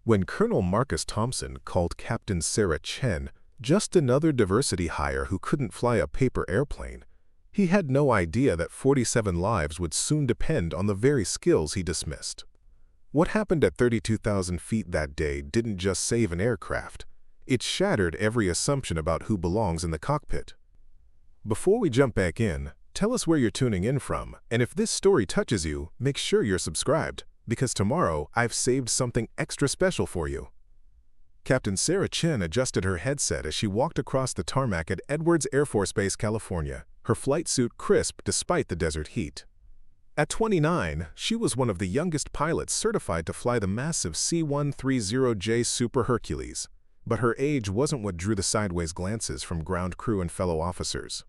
When Colonel Marcus Thompson called Captain Sarah Chen just another diversity hire who couldn't fly a paper airplane, he had no idea that 47 lives would soon depend on the very skills he dismissed. What happened at 32,000 feet that day didn't just save an aircraft. It shattered every assumption about who belongs in the cockpit. Before we jump back in, tell us where you're tuning in from, and if this story touches you, make sure you're subscribed, because tomorrow I've saved something extra special for you. Captain Sarah Chen adjusted her headset as she walked across the tarmac at Edwards Air Force Base, California, her flight suit crisp despite the desert heat. At 29, she was one of the youngest pilots certified to fly the massive C-130J Super Hercules, but her age wasn't what drew the sideways glances from ground crew and fellow officers.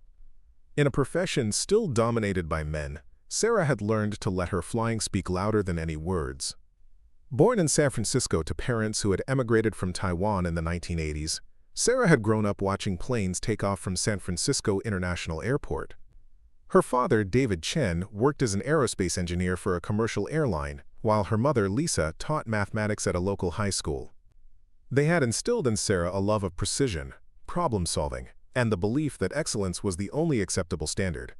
In a profession still dominated by men, Sarah had learned to let her flying speak louder than any words. Born in San Francisco to parents who had emigrated from Taiwan in the 1980s, Sarah had grown up watching planes take off from San Francisco International Airport. Her father, David Chen, worked as an aerospace engineer for a commercial airline, while her mother, Lisa, taught mathematics at a local high school. They had instilled in Sarah a love of precision, problem-solving, and the belief that excellence was the only acceptable standard.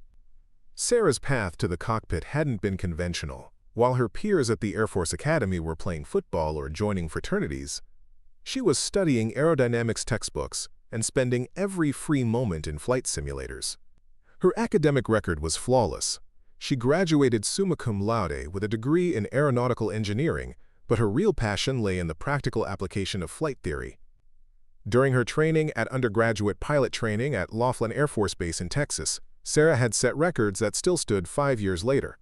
Sarah's path to the cockpit hadn't been conventional. While her peers at the Air Force Academy were playing football or joining fraternities, she was studying aerodynamics textbooks and spending every free moment in flight simulators. Her academic record was flawless. She graduated summa cum laude with a degree in aeronautical engineering, but her real passion lay in the practical application of flight theory. During her training at undergraduate pilot training at Laughlin Air Force Base in Texas, Sarah had set records that still stood 5 years later.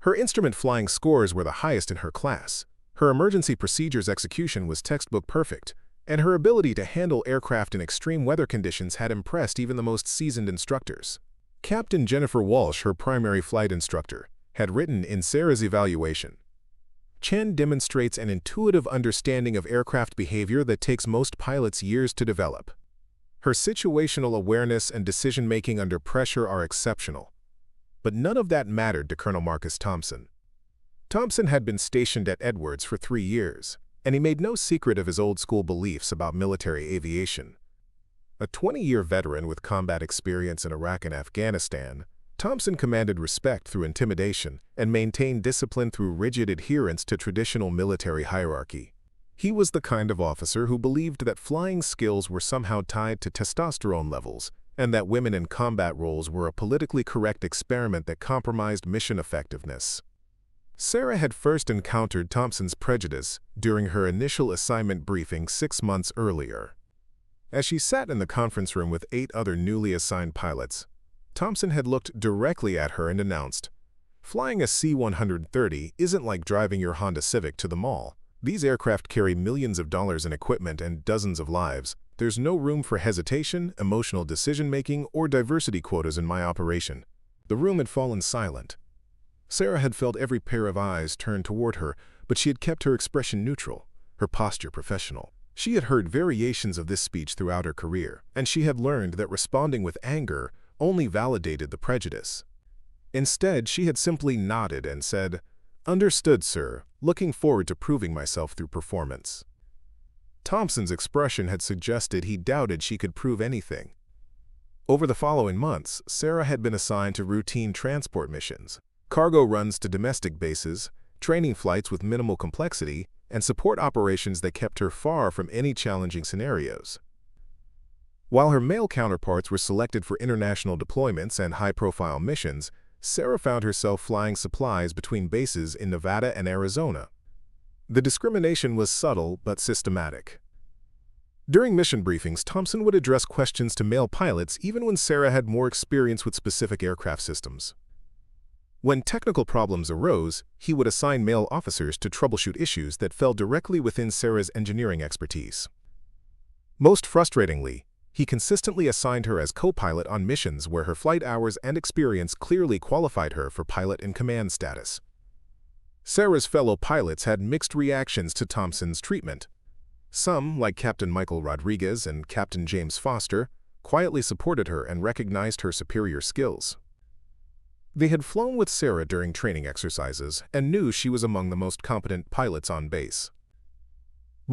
Her instrument flying scores were the highest in her class. Her emergency procedures execution was textbook perfect, and her ability to handle aircraft in extreme weather conditions had impressed even the most seasoned instructors. Captain Jennifer Walsh, her primary flight instructor, had written in Sarah's evaluation, "Chen demonstrates an intuitive understanding of aircraft behavior that takes most pilots years to develop. Her situational awareness and decision-making under pressure are exceptional." But none of that mattered to Colonel Marcus Thompson. Thompson had been stationed at Edwards for 3 years, and he made no secret of his old-school beliefs about military aviation. A 20-year veteran with combat experience in Iraq and Afghanistan, Thompson commanded respect through intimidation and maintained discipline through rigid adherence to traditional military hierarchy. He was the kind of officer who believed that flying skills were somehow tied to testosterone levels, and that women in combat roles were a politically correct experiment that compromised mission effectiveness. Sarah had first encountered Thompson's prejudice during her initial assignment briefing 6 months earlier. As she sat in the conference room with 8 other newly assigned pilots, Thompson had looked directly at her and announced, "Flying a C-130 isn't like driving your Honda Civic to the mall. These aircraft carry millions of dollars in equipment and dozens of lives. There's no room for hesitation, emotional decision-making, or diversity quotas in my operation." The room had fallen silent. Sarah had felt every pair of eyes turned toward her, but she had kept her expression neutral, her posture professional. She had heard variations of this speech throughout her career, and she had learned that responding with anger only validated the prejudice. Instead, she had simply nodded and said, "Understood, sir. Looking forward to proving myself through performance." Thompson's expression had suggested he doubted she could prove anything. Over the following months, Sarah had been assigned to routine transport missions, cargo runs to domestic bases, training flights with minimal complexity, and support operations that kept her far from any challenging scenarios. While her male counterparts were selected for international deployments and high-profile missions, Sarah found herself flying supplies between bases in Nevada and Arizona. The discrimination was subtle but systematic. During mission briefings, Thompson would address questions to male pilots even when Sarah had more experience with specific aircraft systems. When technical problems arose, he would assign male officers to troubleshoot issues that fell directly within Sarah's engineering expertise. Most frustratingly, he consistently assigned her as co-pilot on missions where her flight hours and experience clearly qualified her for pilot-in-command status. Sarah's fellow pilots had mixed reactions to Thompson's treatment. Some, like Captain Michael Rodriguez and Captain James Foster, quietly supported her and recognized her superior skills. They had flown with Sarah during training exercises and knew she was among the most competent pilots on base.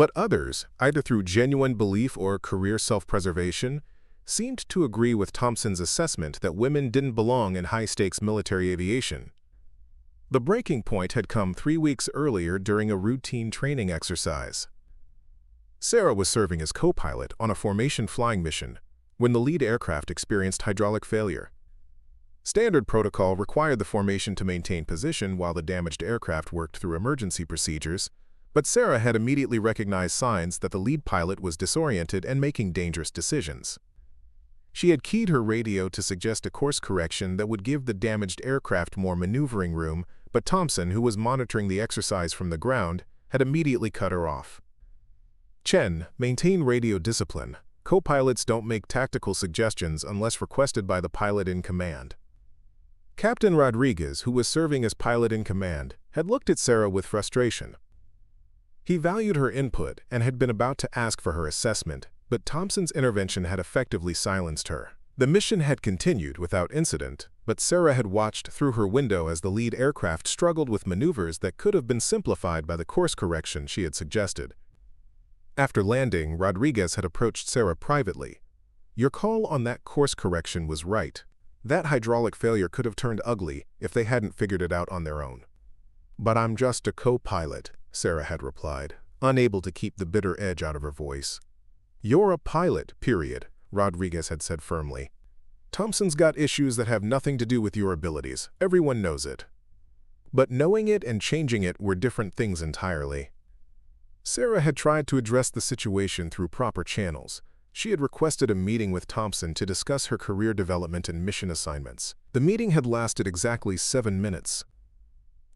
But others, either through genuine belief or career self-preservation, seemed to agree with Thompson's assessment that women didn't belong in high-stakes military aviation. The breaking point had come 3 weeks earlier during a routine training exercise. Sarah was serving as co-pilot on a formation flying mission when the lead aircraft experienced hydraulic failure. Standard protocol required the formation to maintain position while the damaged aircraft worked through emergency procedures, but Sarah had immediately recognized signs that the lead pilot was disoriented and making dangerous decisions. She had keyed her radio to suggest a course correction that would give the damaged aircraft more maneuvering room, but Thompson, who was monitoring the exercise from the ground, had immediately cut her off. Chen, maintain radio discipline. Co-pilots don't make tactical suggestions unless requested by the pilot in command. Captain Rodriguez, who was serving as pilot in command, had looked at Sarah with frustration. He valued her input and had been about to ask for her assessment, but Thompson's intervention had effectively silenced her. The mission had continued without incident, but Sarah had watched through her window as the lead aircraft struggled with maneuvers that could have been simplified by the course correction she had suggested. After landing, Rodriguez had approached Sarah privately. "Your call on that course correction was right. That hydraulic failure could have turned ugly if they hadn't figured it out on their own." "But I'm just a co-pilot," Sarah had replied, unable to keep the bitter edge out of her voice. "You're a pilot, period," Rodriguez had said firmly. "Thompson's got issues that have nothing to do with your abilities. Everyone knows it." But knowing it and changing it were different things entirely. Sarah had tried to address the situation through proper channels. She had requested a meeting with Thompson to discuss her career development and mission assignments. The meeting had lasted exactly 7 minutes.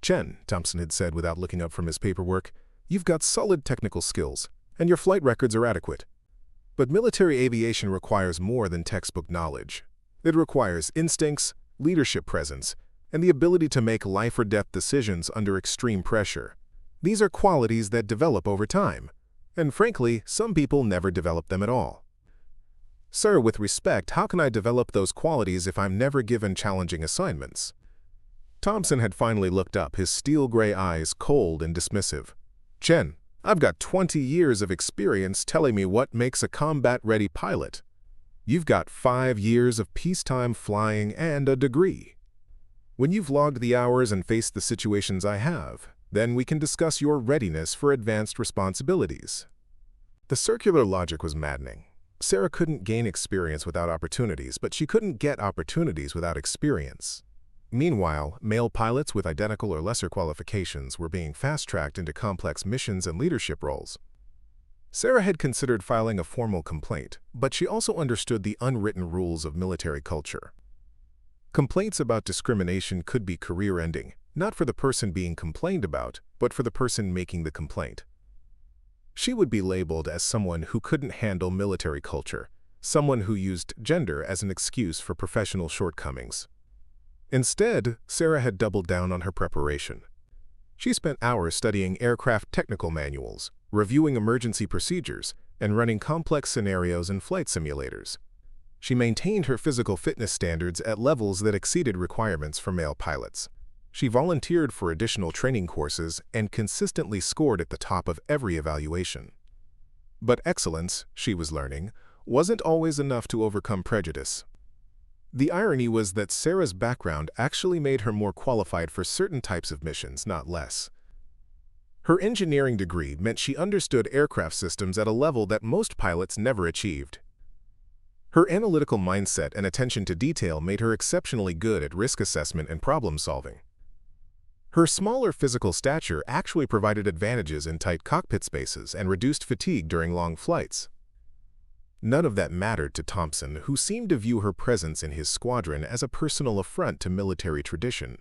"Chen," Thompson had said without looking up from his paperwork, "you've got solid technical skills, and your flight records are adequate. But military aviation requires more than textbook knowledge. It requires instincts, leadership presence, and the ability to make life-or-death decisions under extreme pressure. These are qualities that develop over time, and frankly, some people never develop them at all." "Sir, with respect, how can I develop those qualities if I'm never given challenging assignments?" Thompson had finally looked up, his steel-gray eyes cold and dismissive. "Chen, I've got 20 years of experience telling me what makes a combat-ready pilot. You've got 5 years of peacetime flying and a degree. When you've logged the hours and faced the situations I have, then we can discuss your readiness for advanced responsibilities." The circular logic was maddening. Sarah couldn't gain experience without opportunities, but she couldn't get opportunities without experience. Meanwhile, male pilots with identical or lesser qualifications were being fast-tracked into complex missions and leadership roles. Sarah had considered filing a formal complaint, but she also understood the unwritten rules of military culture. Complaints about discrimination could be career-ending, not for the person being complained about, but for the person making the complaint. She would be labeled as someone who couldn't handle military culture, someone who used gender as an excuse for professional shortcomings. Instead, Sarah had doubled down on her preparation. She spent hours studying aircraft technical manuals, reviewing emergency procedures, and running complex scenarios in flight simulators. She maintained her physical fitness standards at levels that exceeded requirements for male pilots. She volunteered for additional training courses and consistently scored at the top of every evaluation. But excellence, she was learning, wasn't always enough to overcome prejudice. The irony was that Sarah's background actually made her more qualified for certain types of missions, not less. Her engineering degree meant she understood aircraft systems at a level that most pilots never achieved. Her analytical mindset and attention to detail made her exceptionally good at risk assessment and problem solving. Her smaller physical stature actually provided advantages in tight cockpit spaces and reduced fatigue during long flights. None of that mattered to Thompson, who seemed to view her presence in his squadron as a personal affront to military tradition.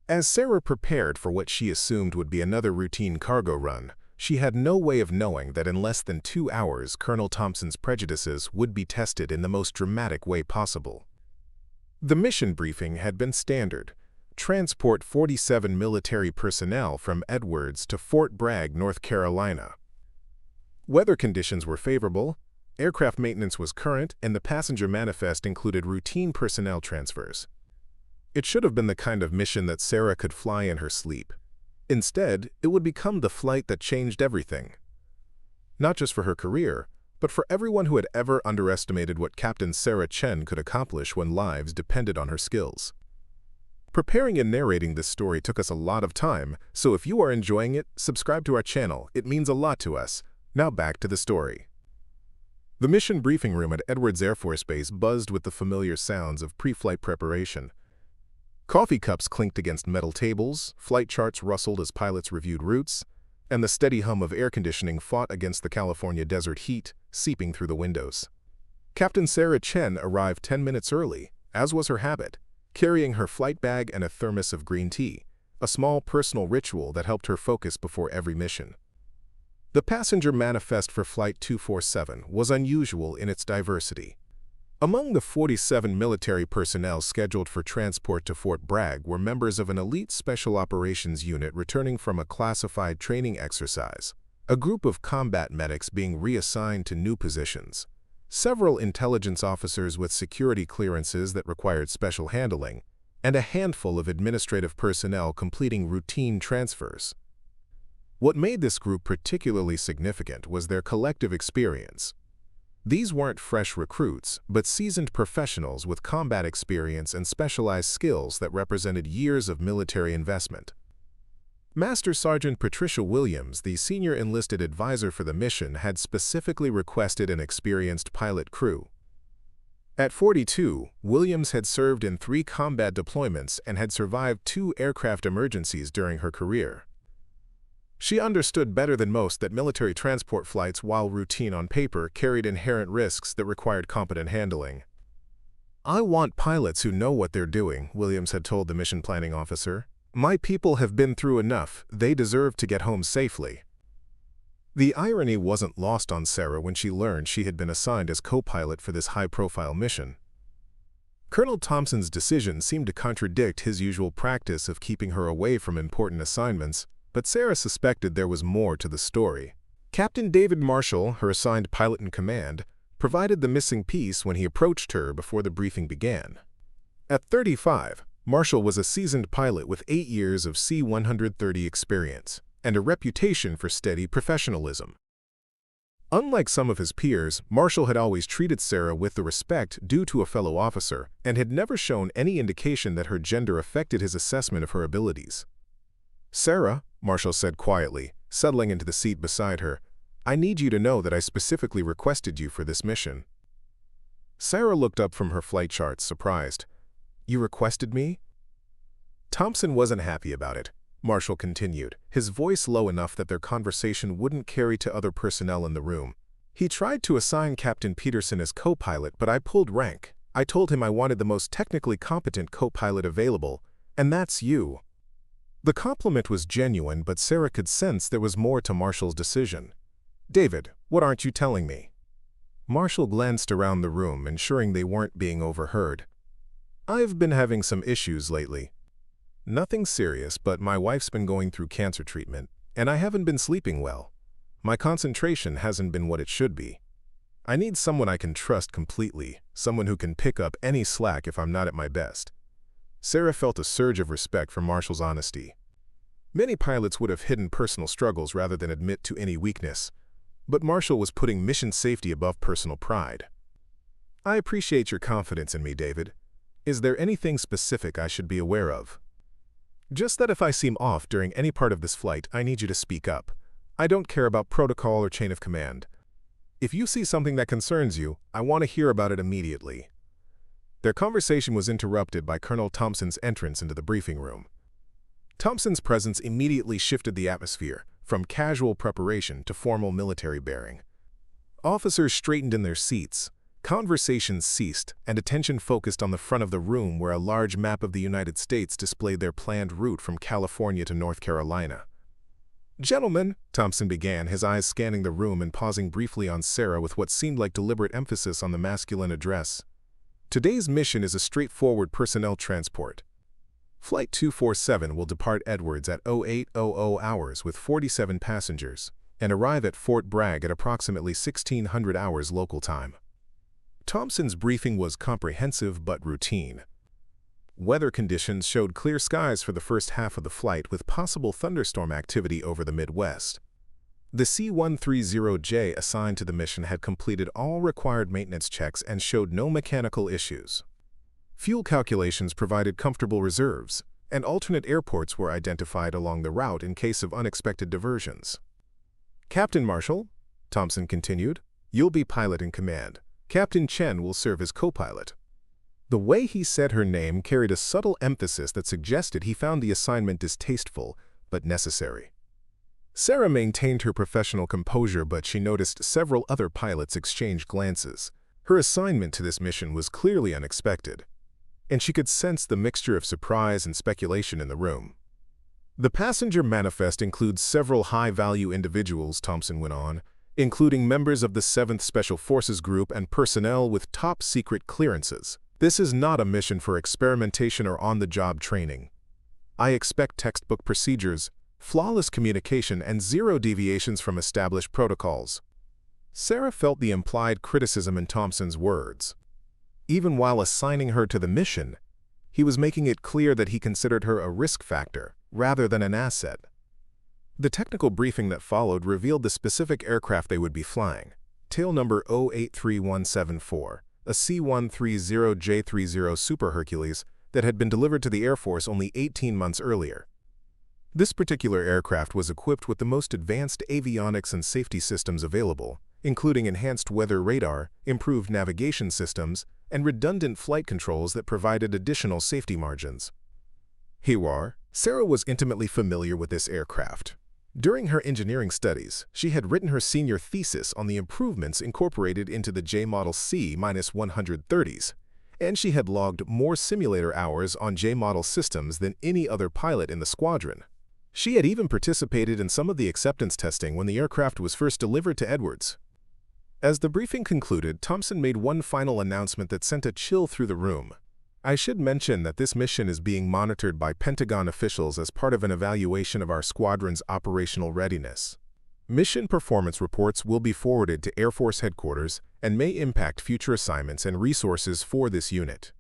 As Sarah prepared for what she assumed would be another routine cargo run, she had no way of knowing that in less than 2 hours, Colonel Thompson's prejudices would be tested in the most dramatic way possible. The mission briefing had been standard. Transport 47 military personnel from Edwards to Fort Bragg, North Carolina. Weather conditions were favorable, aircraft maintenance was current, and the passenger manifest included routine personnel transfers. It should have been the kind of mission that Sarah could fly in her sleep. Instead, it would become the flight that changed everything. not just for her career, but for everyone who had ever underestimated what Captain Sarah Chen could accomplish when lives depended on her skills. Preparing and narrating this story took us a lot of time, so if you are enjoying it, subscribe to our channel. It means a lot to us. Now back to the story. The mission briefing room at Edwards Air Force Base buzzed with the familiar sounds of pre-flight preparation. Coffee cups clinked against metal tables, flight charts rustled as pilots reviewed routes, and the steady hum of air conditioning fought against the California desert heat seeping through the windows. Captain Sarah Chen arrived 10 minutes early, as was her habit, carrying her flight bag and a thermos of green tea, a small personal ritual that helped her focus before every mission. The passenger manifest for Flight 247 was unusual in its diversity. Among the 47 military personnel scheduled for transport to Fort Bragg were members of an elite special operations unit returning from a classified training exercise, a group of combat medics being reassigned to new positions, several intelligence officers with security clearances that required special handling, and a handful of administrative personnel completing routine transfers. What made this group particularly significant was their collective experience. These weren't fresh recruits, but seasoned professionals with combat experience and specialized skills that represented years of military investment. Master Sergeant Patricia Williams, the senior enlisted advisor for the mission, had specifically requested an experienced pilot crew. At 42, Williams had served in 3 combat deployments and had survived 2 aircraft emergencies during her career. She understood better than most that military transport flights, while routine on paper, carried inherent risks that required competent handling. "I want pilots who know what they're doing," Williams had told the mission planning officer. "My people have been through enough. They deserve to get home safely." The irony wasn't lost on Sarah when she learned she had been assigned as co-pilot for this high-profile mission. Colonel Thompson's decision seemed to contradict his usual practice of keeping her away from important assignments, but Sarah suspected there was more to the story. Captain David Marshall, her assigned pilot in command, provided the missing piece when he approached her before the briefing began. At 35, Marshall was a seasoned pilot with 8 years of C-130 experience and a reputation for steady professionalism. Unlike some of his peers, Marshall had always treated Sarah with the respect due to a fellow officer and had never shown any indication that her gender affected his assessment of her abilities. "Sarah," Marshall said quietly, settling into the seat beside her, "I need you to know that I specifically requested you for this mission." Sarah looked up from her flight charts, surprised. "You requested me?" Thompson wasn't happy about it, Marshall continued, his voice low enough that their conversation wouldn't carry to other personnel in the room. "He tried to assign Captain Peterson as co-pilot, but I pulled rank. I told him I wanted the most technically competent co-pilot available, and that's you." The compliment was genuine, but Sarah could sense there was more to Marshall's decision. "David, what aren't you telling me?" Marshall glanced around the room, ensuring they weren't being overheard. "I've been having some issues lately. Nothing serious, but my wife's been going through cancer treatment, and I haven't been sleeping well. My concentration hasn't been what it should be. I need someone I can trust completely, someone who can pick up any slack if I'm not at my best." Sarah felt a surge of respect for Marshall's honesty. Many pilots would have hidden personal struggles rather than admit to any weakness, but Marshall was putting mission safety above personal pride. "I appreciate your confidence in me, David. Is there anything specific I should be aware of?" "Just that if I seem off during any part of this flight, I need you to speak up. I don't care about protocol or chain of command. If you see something that concerns you, I want to hear about it immediately." Their conversation was interrupted by Colonel Thompson's entrance into the briefing room. Thompson's presence immediately shifted the atmosphere, from casual preparation to formal military bearing. Officers straightened in their seats, conversations ceased, and attention focused on the front of the room where a large map of the United States displayed their planned route from California to North Carolina. "Gentlemen," Thompson began, his eyes scanning the room and pausing briefly on Sarah with what seemed like deliberate emphasis on the masculine address. "Today's mission is a straightforward personnel transport. Flight 247 will depart Edwards at 0800 hours with 47 passengers and arrive at Fort Bragg at approximately 1600 hours local time." Thompson's briefing was comprehensive but routine. Weather conditions showed clear skies for the first half of the flight with possible thunderstorm activity over the Midwest. The C-130J assigned to the mission had completed all required maintenance checks and showed no mechanical issues. Fuel calculations provided comfortable reserves, and alternate airports were identified along the route in case of unexpected diversions. "Captain Marshall," Thompson continued, "you'll be pilot in command. Captain Chen will serve as co-pilot." The way he said her name carried a subtle emphasis that suggested he found the assignment distasteful but necessary. Sarah maintained her professional composure, but she noticed several other pilots exchange glances. Her assignment to this mission was clearly unexpected, and she could sense the mixture of surprise and speculation in the room. "The passenger manifest includes several high-value individuals," Thompson went on, "including members of the 7th Special Forces Group and personnel with top-secret clearances. This is not a mission for experimentation or on-the-job training. I expect textbook procedures, flawless communication, and zero deviations from established protocols." Sarah felt the implied criticism in Thompson's words. Even while assigning her to the mission, he was making it clear that he considered her a risk factor rather than an asset. The technical briefing that followed revealed the specific aircraft they would be flying: tail number 083174, a C-130J30 Super Hercules that had been delivered to the Air Force only 18 months earlier. This particular aircraft was equipped with the most advanced avionics and safety systems available, including enhanced weather radar, improved navigation systems, and redundant flight controls that provided additional safety margins. Sarah was intimately familiar with this aircraft. During her engineering studies, she had written her senior thesis on the improvements incorporated into the J-Model C-130s, and she had logged more simulator hours on J-Model systems than any other pilot in the squadron. She had even participated in some of the acceptance testing when the aircraft was first delivered to Edwards. As the briefing concluded, Thompson made one final announcement that sent a chill through the room. "I should mention that this mission is being monitored by Pentagon officials as part of an evaluation of our squadron's operational readiness. Mission performance reports will be forwarded to Air Force headquarters and may impact future assignments and resources for this unit."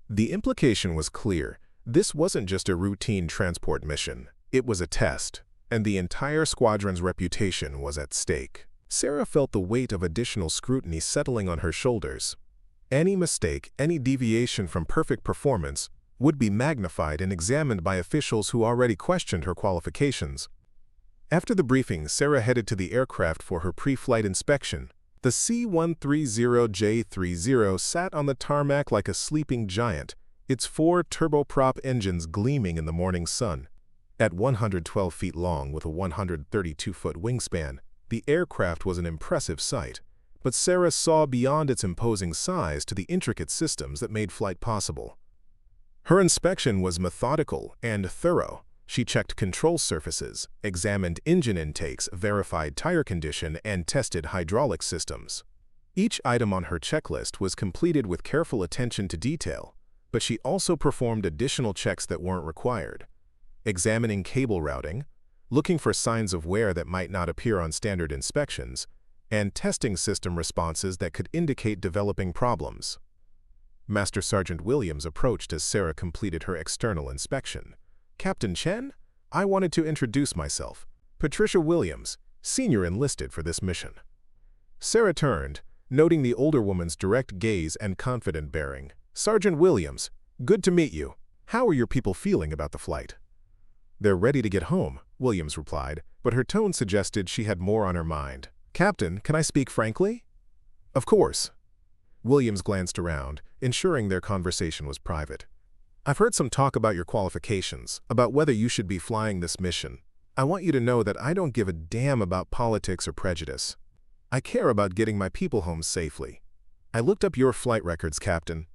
The implication was clear. This wasn't just a routine transport mission. It was a test, and the entire squadron's reputation was at stake. Sarah felt the weight of additional scrutiny settling on her shoulders. Any mistake, any deviation from perfect performance, would be magnified and examined by officials who already questioned her qualifications. After the briefing, Sarah headed to the aircraft for her pre-flight inspection. The C-130J30 sat on the tarmac like a sleeping giant, its 4 turboprop engines gleaming in the morning sun. At 112 feet long with a 132-foot wingspan, the aircraft was an impressive sight, but Sarah saw beyond its imposing size to the intricate systems that made flight possible. Her inspection was methodical and thorough. She checked control surfaces, examined engine intakes, verified tire condition, and tested hydraulic systems. Each item on her checklist was completed with careful attention to detail, but she also performed additional checks that weren't required. Examining cable routing, looking for signs of wear that might not appear on standard inspections, and testing system responses that could indicate developing problems. Master Sergeant Williams approached as Sarah completed her external inspection. "Captain Chen, I wanted to introduce myself. Patricia Williams, senior enlisted for this mission." Sarah turned, noting the older woman's direct gaze and confident bearing. "Sergeant Williams, good to meet you. How are your people feeling about the flight?" "They're ready to get home," Williams replied, but her tone suggested she had more on her mind. "Captain, can I speak frankly?" "Of course." Williams glanced around, ensuring their conversation was private. "I've heard some talk about your qualifications, about whether you should be flying this mission. I want you to know that I don't give a damn about politics or prejudice. I care about getting my people home safely. I looked up your flight records, Captain.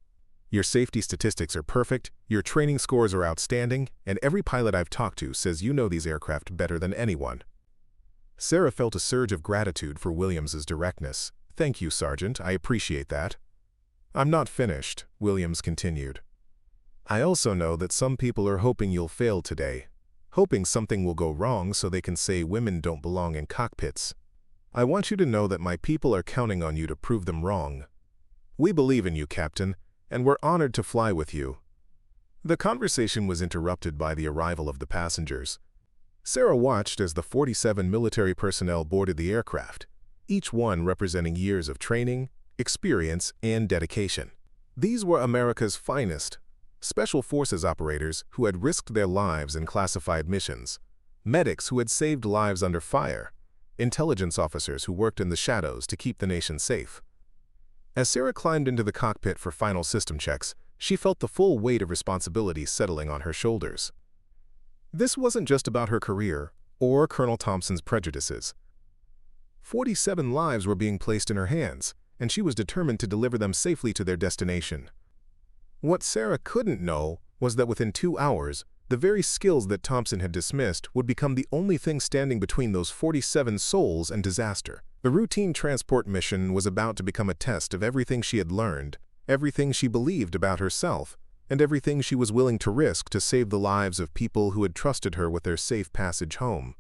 Your safety statistics are perfect, your training scores are outstanding, and every pilot I've talked to says you know these aircraft better than anyone." Sarah felt a surge of gratitude for Williams's directness. "Thank you, Sergeant, I appreciate that." "I'm not finished," Williams continued. "I also know that some people are hoping you'll fail today, hoping something will go wrong so they can say women don't belong in cockpits. I want you to know that my people are counting on you to prove them wrong. We believe in you, Captain, and we're honored to fly with you." The conversation was interrupted by the arrival of the passengers. Sarah watched as the 47 military personnel boarded the aircraft, each one representing years of training, experience, and dedication. These were America's finest, special forces operators who had risked their lives in classified missions, medics who had saved lives under fire, intelligence officers who worked in the shadows to keep the nation safe. As Sarah climbed into the cockpit for final system checks, she felt the full weight of responsibility settling on her shoulders. This wasn't just about her career or Colonel Thompson's prejudices. 47 lives were being placed in her hands, and she was determined to deliver them safely to their destination. What Sarah couldn't know was that within 2 hours, the very skills that Thompson had dismissed would become the only thing standing between those 47 souls and disaster. The routine transport mission was about to become a test of everything she had learned, everything she believed about herself, and everything she was willing to risk to save the lives of people who had trusted her with their safe passage home.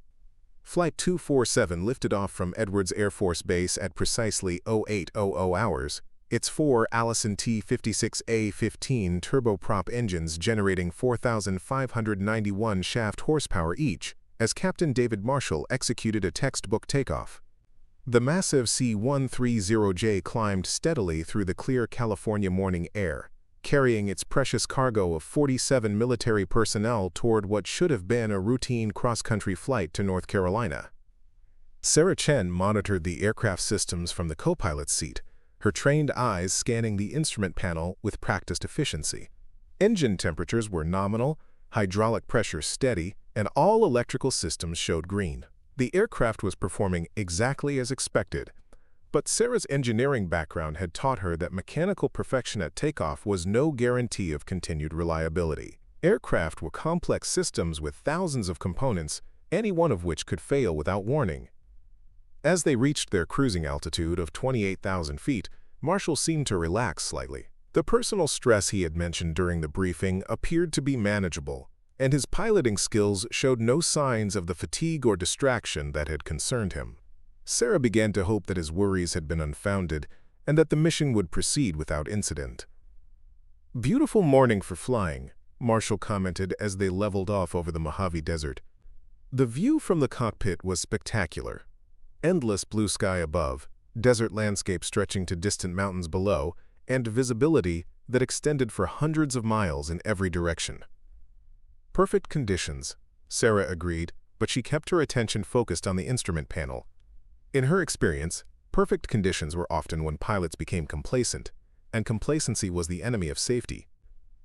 Flight 247 lifted off from Edwards Air Force Base at precisely 0800 hours, its 4 Allison T-56A-15 turboprop engines generating 4,591 shaft horsepower each, as Captain David Marshall executed a textbook takeoff. The massive C-130J climbed steadily through the clear California morning air, carrying its precious cargo of 47 military personnel toward what should have been a routine cross-country flight to North Carolina. Sarah Chen monitored the aircraft systems from the co-pilot's seat, her trained eyes scanning the instrument panel with practiced efficiency. Engine temperatures were nominal, hydraulic pressure steady, and all electrical systems showed green. The aircraft was performing exactly as expected, but Sarah's engineering background had taught her that mechanical perfection at takeoff was no guarantee of continued reliability. Aircraft were complex systems with thousands of components, any one of which could fail without warning. As they reached their cruising altitude of 28,000 feet, Marshall seemed to relax slightly. The personal stress he had mentioned during the briefing appeared to be manageable, and his piloting skills showed no signs of the fatigue or distraction that had concerned him. Sarah began to hope that his worries had been unfounded and that the mission would proceed without incident. "Beautiful morning for flying," Marshall commented as they leveled off over the Mojave Desert. The view from the cockpit was spectacular. Endless blue sky above, desert landscape stretching to distant mountains below, and visibility that extended for hundreds of miles in every direction. Perfect conditions, Sarah agreed, but she kept her attention focused on the instrument panel. In her experience, perfect conditions were often when pilots became complacent, and complacency was the enemy of safety.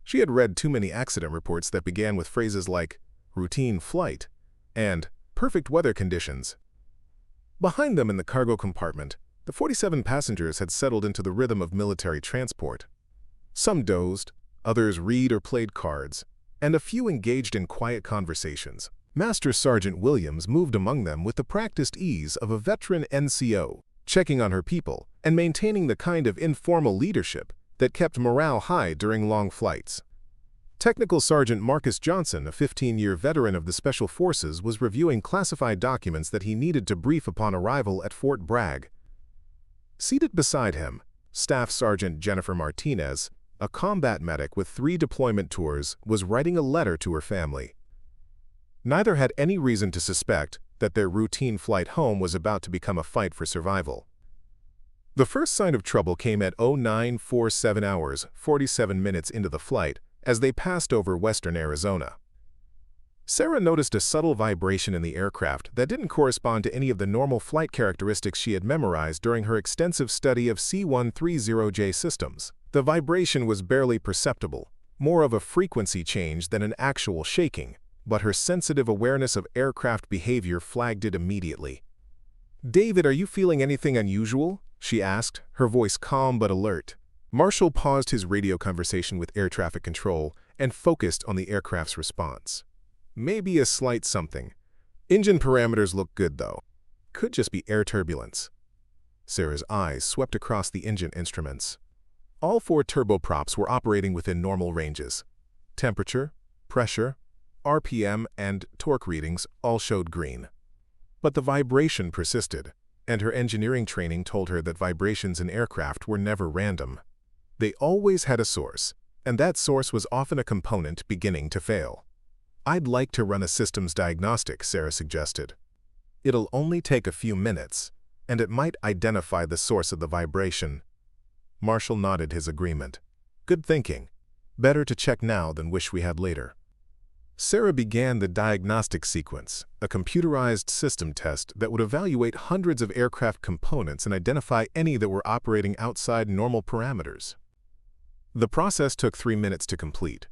She had read too many accident reports that began with phrases like routine flight and perfect weather conditions. Behind them in the cargo compartment, the 47 passengers had settled into the rhythm of military transport. Some dozed, others read or played cards, and a few engaged in quiet conversations. Master Sergeant Williams moved among them with the practiced ease of a veteran NCO, checking on her people and maintaining the kind of informal leadership that kept morale high during long flights. Technical Sergeant Marcus Thompson, a 15-year veteran of the Special Forces, was reviewing classified documents that he needed to brief upon arrival at Fort Bragg. Seated beside him, Staff Sergeant Jennifer Martinez, a combat medic with 3 deployment tours, was writing a letter to her family. Neither had any reason to suspect that their routine flight home was about to become a fight for survival. The first sign of trouble came at 0947 hours, 47 minutes into the flight, as they passed over western Arizona. Sarah noticed a subtle vibration in the aircraft that didn't correspond to any of the normal flight characteristics she had memorized during her extensive study of C-130J systems. The vibration was barely perceptible, more of a frequency change than an actual shaking, but her sensitive awareness of aircraft behavior flagged it immediately. "David, are you feeling anything unusual?" she asked, her voice calm but alert. Marshall paused his radio conversation with air traffic control and focused on the aircraft's response. "Maybe a slight something. Engine parameters look good, though. Could just be air turbulence." Sarah's eyes swept across the engine instruments. All 4 turboprops were operating within normal ranges. Temperature, pressure, RPM, and torque readings all showed green. But the vibration persisted, and her engineering training told her that vibrations in aircraft were never random. They always had a source, and that source was often a component beginning to fail. "I'd like to run a systems diagnostic," Sarah suggested. "It'll only take a few minutes, and it might identify the source of the vibration." Marshall nodded his agreement. "Good thinking. Better to check now than wish we had later." Sarah began the diagnostic sequence, a computerized system test that would evaluate hundreds of aircraft components and identify any that were operating outside normal parameters. The process took 3 minutes to complete,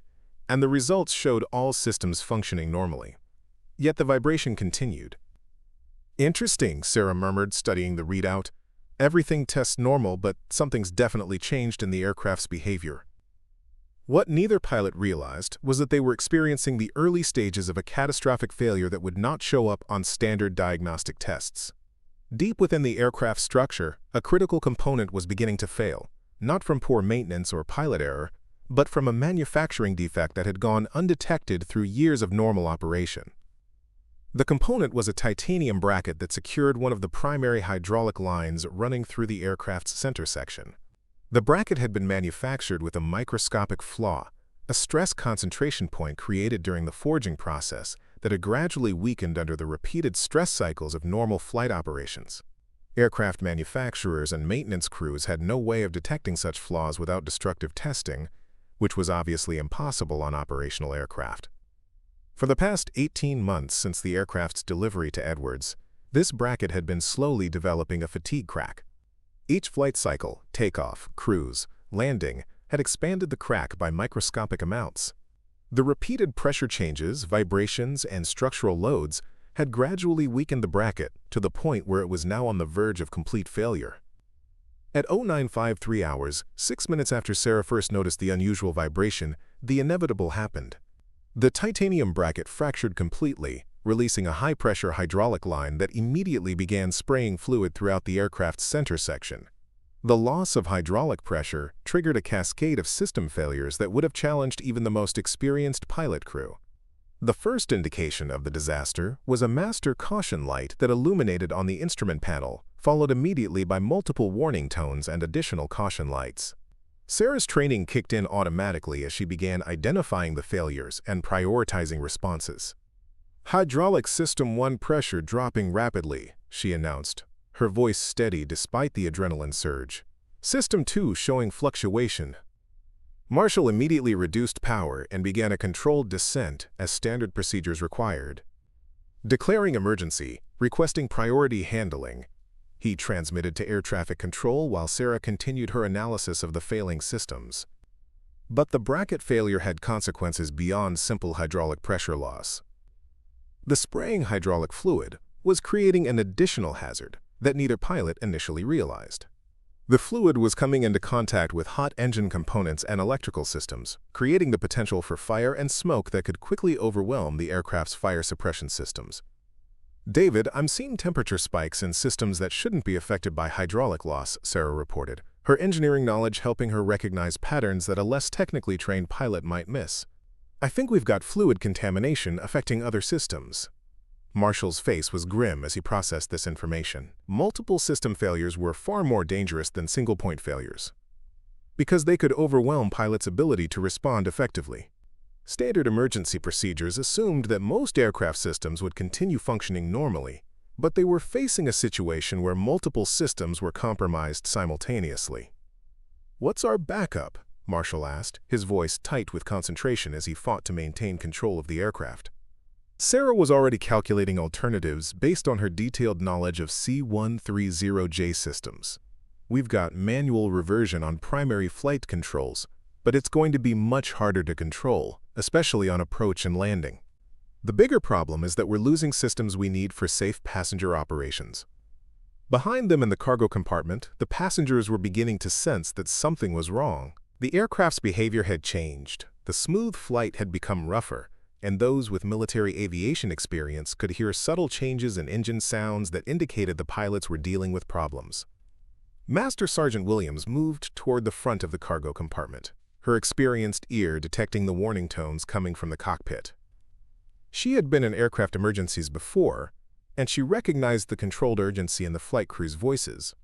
and the results showed all systems functioning normally. Yet the vibration continued. "Interesting," Sarah murmured, studying the readout. "Everything tests normal, but something's definitely changed in the aircraft's behavior." What neither pilot realized was that they were experiencing the early stages of a catastrophic failure that would not show up on standard diagnostic tests. Deep within the aircraft's structure, a critical component was beginning to fail, not from poor maintenance or pilot error, but from a manufacturing defect that had gone undetected through years of normal operation. The component was a titanium bracket that secured one of the primary hydraulic lines running through the aircraft's center section. The bracket had been manufactured with a microscopic flaw, a stress concentration point created during the forging process that had gradually weakened under the repeated stress cycles of normal flight operations. Aircraft manufacturers and maintenance crews had no way of detecting such flaws without destructive testing, which was obviously impossible on operational aircraft. For the past 18 months since the aircraft's delivery to Edwards, this bracket had been slowly developing a fatigue crack. Each flight cycle, takeoff, cruise, landing, had expanded the crack by microscopic amounts. The repeated pressure changes, vibrations, and structural loads had gradually weakened the bracket to the point where it was now on the verge of complete failure. At 0953 hours, 6 minutes after Sarah first noticed the unusual vibration, the inevitable happened. The titanium bracket fractured completely, releasing a high-pressure hydraulic line that immediately began spraying fluid throughout the aircraft's center section. The loss of hydraulic pressure triggered a cascade of system failures that would have challenged even the most experienced pilot crew. The first indication of the disaster was a master caution light that illuminated on the instrument panel, followed immediately by multiple warning tones and additional caution lights. Sarah's training kicked in automatically as she began identifying the failures and prioritizing responses. "Hydraulic System 1 pressure dropping rapidly," she announced, her voice steady despite the adrenaline surge. "System 2 showing fluctuation." Marshall immediately reduced power and began a controlled descent as standard procedures required. Declaring emergency, requesting priority handling, he transmitted to air traffic control while Sarah continued her analysis of the failing systems. But the bracket failure had consequences beyond simple hydraulic pressure loss. The spraying hydraulic fluid was creating an additional hazard that neither pilot initially realized. The fluid was coming into contact with hot engine components and electrical systems, creating the potential for fire and smoke that could quickly overwhelm the aircraft's fire suppression systems. "David, I'm seeing temperature spikes in systems that shouldn't be affected by hydraulic loss," Sarah reported, her engineering knowledge helping her recognize patterns that a less technically trained pilot might miss. "I think we've got fluid contamination affecting other systems." Marshall's face was grim as he processed this information. Multiple system failures were far more dangerous than single-point failures, because they could overwhelm pilots' ability to respond effectively. Standard emergency procedures assumed that most aircraft systems would continue functioning normally, but they were facing a situation where multiple systems were compromised simultaneously. "What's our backup?" Marshall asked, his voice tight with concentration as he fought to maintain control of the aircraft. Sarah was already calculating alternatives based on her detailed knowledge of C-130J systems. "We've got manual reversion on primary flight controls, but it's going to be much harder to control, especially on approach and landing. The bigger problem is that we're losing systems we need for safe passenger operations." Behind them in the cargo compartment, the passengers were beginning to sense that something was wrong. The aircraft's behavior had changed. The smooth flight had become rougher, and those with military aviation experience could hear subtle changes in engine sounds that indicated the pilots were dealing with problems. Master Sergeant Williams moved toward the front of the cargo compartment, her experienced ear detecting the warning tones coming from the cockpit. She had been in aircraft emergencies before, and she recognized the controlled urgency in the flight crew's voices.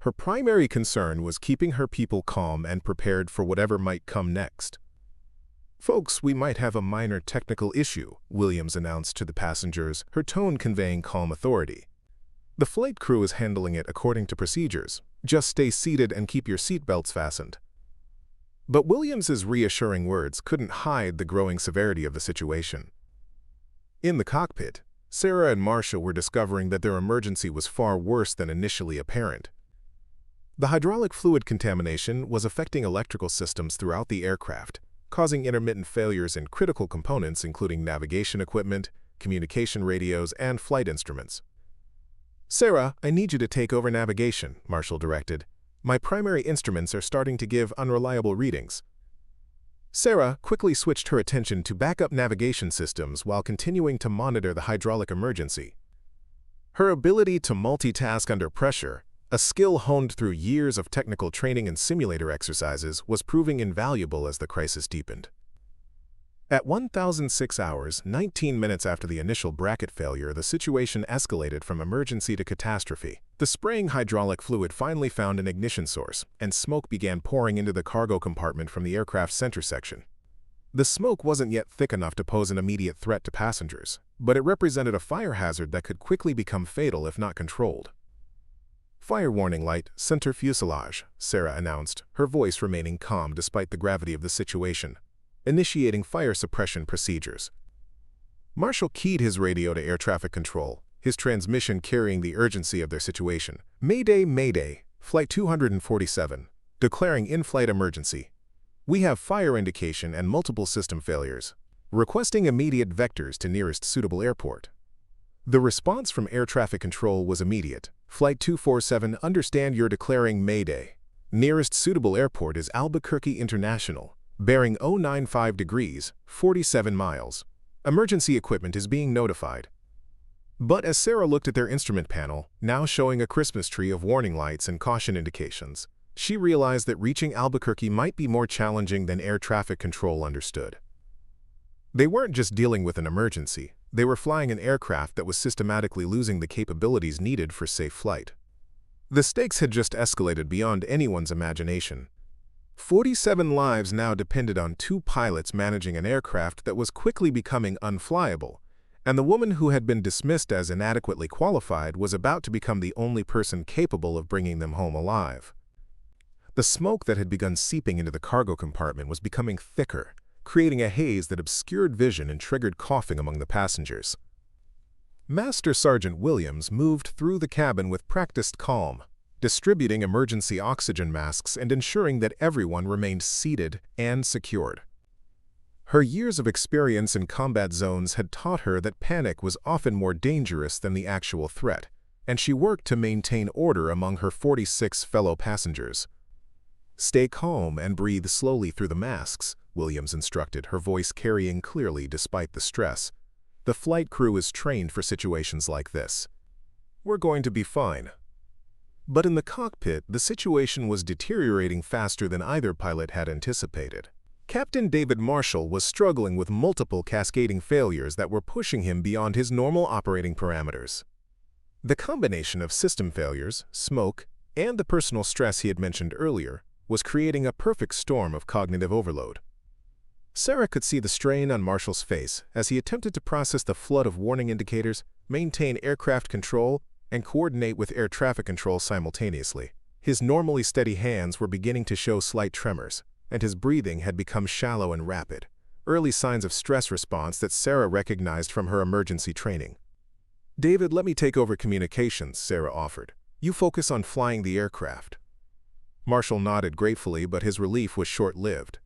Her primary concern was keeping her people calm and prepared for whatever might come next. "Folks, we might have a minor technical issue," Williams announced to the passengers, her tone conveying calm authority. "The flight crew is handling it according to procedures. Just stay seated and keep your seatbelts fastened." But Williams's reassuring words couldn't hide the growing severity of the situation. In the cockpit, Sarah and Marshall were discovering that their emergency was far worse than initially apparent. The hydraulic fluid contamination was affecting electrical systems throughout the aircraft, causing intermittent failures in critical components including navigation equipment, communication radios, and flight instruments. "Sarah, I need you to take over navigation," Marshall directed. "My primary instruments are starting to give unreliable readings." Sarah quickly switched her attention to backup navigation systems while continuing to monitor the hydraulic emergency. Her ability to multitask under pressure, a skill honed through years of technical training and simulator exercises, was proving invaluable as the crisis deepened. At 1006 hours, 19 minutes after the initial bracket failure, the situation escalated from emergency to catastrophe. The spraying hydraulic fluid finally found an ignition source, and smoke began pouring into the cargo compartment from the aircraft's center section. The smoke wasn't yet thick enough to pose an immediate threat to passengers, but it represented a fire hazard that could quickly become fatal if not controlled. "Fire warning light, center fuselage," Sarah announced, her voice remaining calm despite the gravity of the situation. "Initiating fire suppression procedures." Marshall keyed his radio to air traffic control, his transmission carrying the urgency of their situation. "Mayday, Mayday, Flight 247, declaring in-flight emergency. We have fire indication and multiple system failures. Requesting immediate vectors to nearest suitable airport." The response from air traffic control was immediate. "Flight 247, understand you're declaring Mayday. Nearest suitable airport is Albuquerque International, bearing 095 degrees, 47 miles. Emergency equipment is being notified." But as Sarah looked at their instrument panel, now showing a Christmas tree of warning lights and caution indications, she realized that reaching Albuquerque might be more challenging than air traffic control understood. They weren't just dealing with an emergency, they were flying an aircraft that was systematically losing the capabilities needed for safe flight. The stakes had just escalated beyond anyone's imagination. 47 lives now depended on 2 pilots managing an aircraft that was quickly becoming unflyable, and the woman who had been dismissed as inadequately qualified was about to become the only person capable of bringing them home alive. The smoke that had begun seeping into the cargo compartment was becoming thicker, creating a haze that obscured vision and triggered coughing among the passengers. Master Sergeant Williams moved through the cabin with practiced calm, distributing emergency oxygen masks and ensuring that everyone remained seated and secured. Her years of experience in combat zones had taught her that panic was often more dangerous than the actual threat, and she worked to maintain order among her 46 fellow passengers. "Stay calm and breathe slowly through the masks," Williams instructed, her voice carrying clearly despite the stress. "The flight crew is trained for situations like this. We're going to be fine." But in the cockpit, the situation was deteriorating faster than either pilot had anticipated. Captain David Marshall was struggling with multiple cascading failures that were pushing him beyond his normal operating parameters. The combination of system failures, smoke, and the personal stress he had mentioned earlier was creating a perfect storm of cognitive overload. Sarah could see the strain on Marshall's face as he attempted to process the flood of warning indicators, maintain aircraft control, and coordinate with air traffic control simultaneously. His normally steady hands were beginning to show slight tremors, and his breathing had become shallow and rapid, early signs of stress response that Sarah recognized from her emergency training. "David, let me take over communications," Sarah offered. "You focus on flying the aircraft." Marshall nodded gratefully, but his relief was short-lived.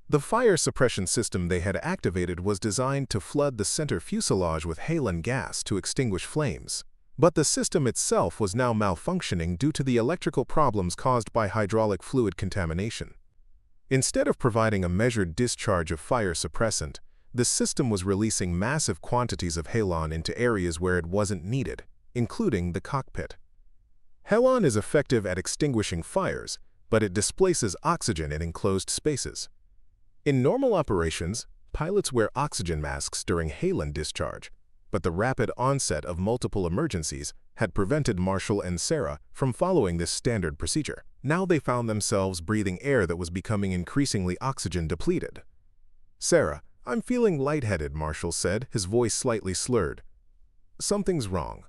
The fire suppression system they had activated was designed to flood the center fuselage with halon gas to extinguish flames. But the system itself was now malfunctioning due to the electrical problems caused by hydraulic fluid contamination. Instead of providing a measured discharge of fire suppressant, the system was releasing massive quantities of halon into areas where it wasn't needed, including the cockpit. Halon is effective at extinguishing fires, but it displaces oxygen in enclosed spaces. In normal operations, pilots wear oxygen masks during halon discharge, but the rapid onset of multiple emergencies had prevented Marshall and Sarah from following this standard procedure. Now they found themselves breathing air that was becoming increasingly oxygen depleted. "Sarah, I'm feeling lightheaded," Marshall said, his voice slightly slurred. "Something's wrong."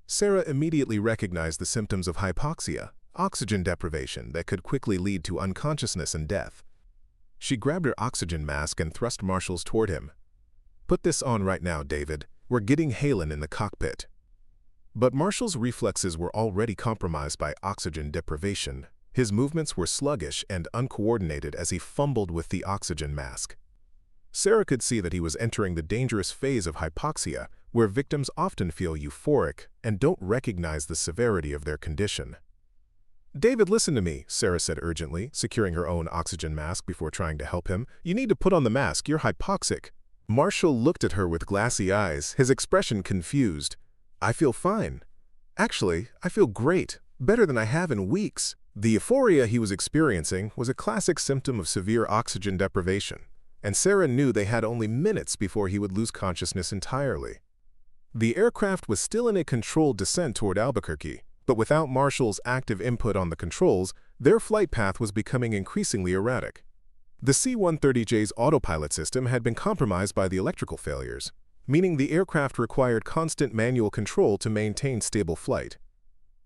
Sarah immediately recognized the symptoms of hypoxia, oxygen deprivation that could quickly lead to unconsciousness and death. She grabbed her oxygen mask and thrust Marshall's toward him. "Put this on right now, David. We're getting Halen in the cockpit." But Marshall's reflexes were already compromised by oxygen deprivation. His movements were sluggish and uncoordinated as he fumbled with the oxygen mask. Sarah could see that he was entering the dangerous phase of hypoxia, where victims often feel euphoric and don't recognize the severity of their condition. "David, listen to me," Sarah said urgently, securing her own oxygen mask before trying to help him. "You need to put on the mask. You're hypoxic." Marshall looked at her with glassy eyes, his expression confused. "I feel fine. Actually, I feel great, better than I have in weeks." The euphoria he was experiencing was a classic symptom of severe oxygen deprivation, and Sarah knew they had only minutes before he would lose consciousness entirely. The aircraft was still in a controlled descent toward Albuquerque, but without Marshall's active input on the controls, their flight path was becoming increasingly erratic. The C-130J's autopilot system had been compromised by the electrical failures, meaning the aircraft required constant manual control to maintain stable flight.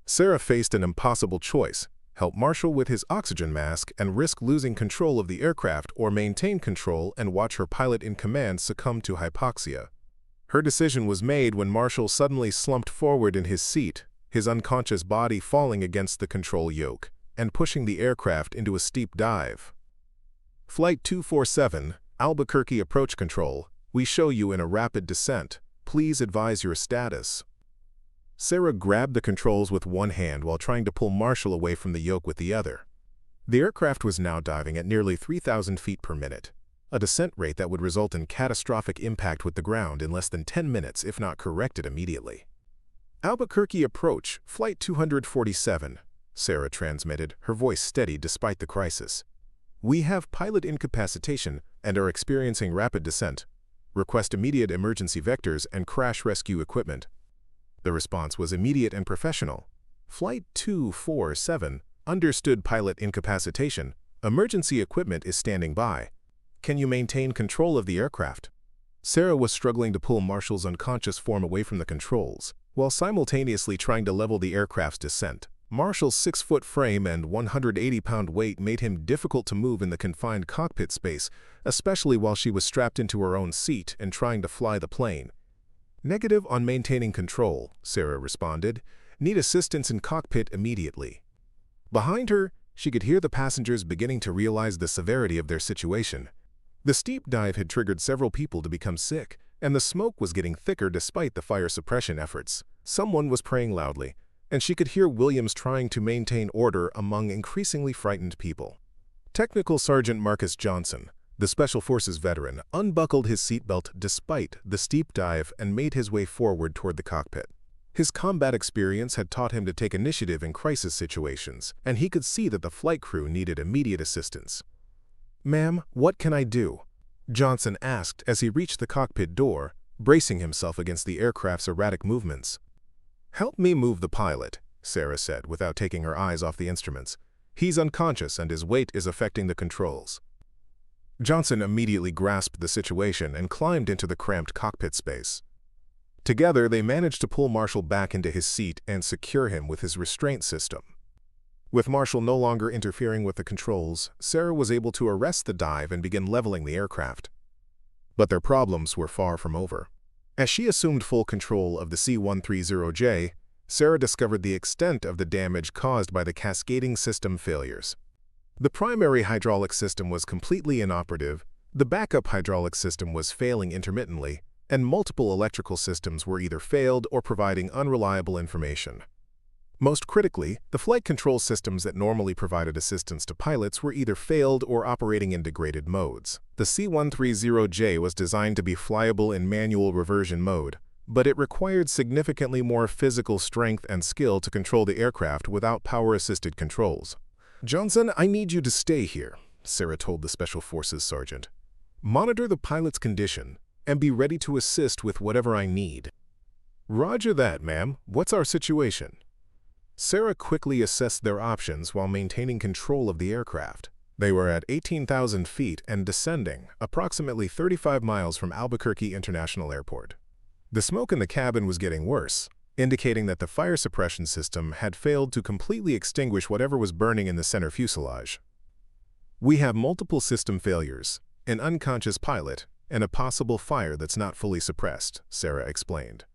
Sarah faced an impossible choice: help Marshall with his oxygen mask and risk losing control of the aircraft, or maintain control and watch her pilot in command succumb to hypoxia. Her decision was made when Marshall suddenly slumped forward in his seat, his unconscious body falling against the control yoke and pushing the aircraft into a steep dive. "Flight 247, Albuquerque approach control. We show you in a rapid descent. Please advise your status." Sarah grabbed the controls with one hand while trying to pull Marshall away from the yoke with the other. The aircraft was now diving at nearly 3,000 feet per minute, a descent rate that would result in catastrophic impact with the ground in less than 10 minutes if not corrected immediately. "Albuquerque approach, Flight 247, Sarah transmitted, her voice steady despite the crisis. "We have pilot incapacitation and are experiencing rapid descent. Request immediate emergency vectors and crash rescue equipment." The response was immediate and professional. "Flight 247, understood pilot incapacitation. Emergency equipment is standing by. Can you maintain control of the aircraft?" Sarah was struggling to pull Marshall's unconscious form away from the controls, while simultaneously trying to level the aircraft's descent. Marshall's 6-foot frame and 180-pound weight made him difficult to move in the confined cockpit space, especially while she was strapped into her own seat and trying to fly the plane. "Negative on maintaining control," Sarah responded. "Need assistance in cockpit immediately." Behind her, she could hear the passengers beginning to realize the severity of their situation. The steep dive had triggered several people to become sick, and the smoke was getting thicker despite the fire suppression efforts. Someone was praying loudly, and she could hear Williams trying to maintain order among increasingly frightened people. Technical Sergeant Marcus Thompson, the Special Forces veteran, unbuckled his seatbelt despite the steep dive and made his way forward toward the cockpit. His combat experience had taught him to take initiative in crisis situations, and he could see that the flight crew needed immediate assistance. "Ma'am, what can I do?" Johnson asked as he reached the cockpit door, bracing himself against the aircraft's erratic movements. "Help me move the pilot," Sarah said without taking her eyes off the instruments. "He's unconscious and his weight is affecting the controls." Johnson immediately grasped the situation and climbed into the cramped cockpit space. Together, they managed to pull Marshall back into his seat and secure him with his restraint system. With Marshall no longer interfering with the controls, Sarah was able to arrest the dive and begin leveling the aircraft. But their problems were far from over. As she assumed full control of the C-130J, Sarah discovered the extent of the damage caused by the cascading system failures. The primary hydraulic system was completely inoperative, the backup hydraulic system was failing intermittently, and multiple electrical systems were either failed or providing unreliable information. Most critically, the flight control systems that normally provided assistance to pilots were either failed or operating in degraded modes. The C-130J was designed to be flyable in manual reversion mode, but it required significantly more physical strength and skill to control the aircraft without power-assisted controls. "Johnson, I need you to stay here," Sarah told the Special Forces sergeant. "Monitor the pilot's condition and be ready to assist with whatever I need." "Roger that, ma'am. What's our situation?" Sarah quickly assessed their options while maintaining control of the aircraft. They were at 18,000 feet and descending, approximately 35 miles from Albuquerque International Airport. The smoke in the cabin was getting worse, indicating that the fire suppression system had failed to completely extinguish whatever was burning in the center fuselage. "We have multiple system failures, an unconscious pilot, and a possible fire that's not fully suppressed," Sarah explained.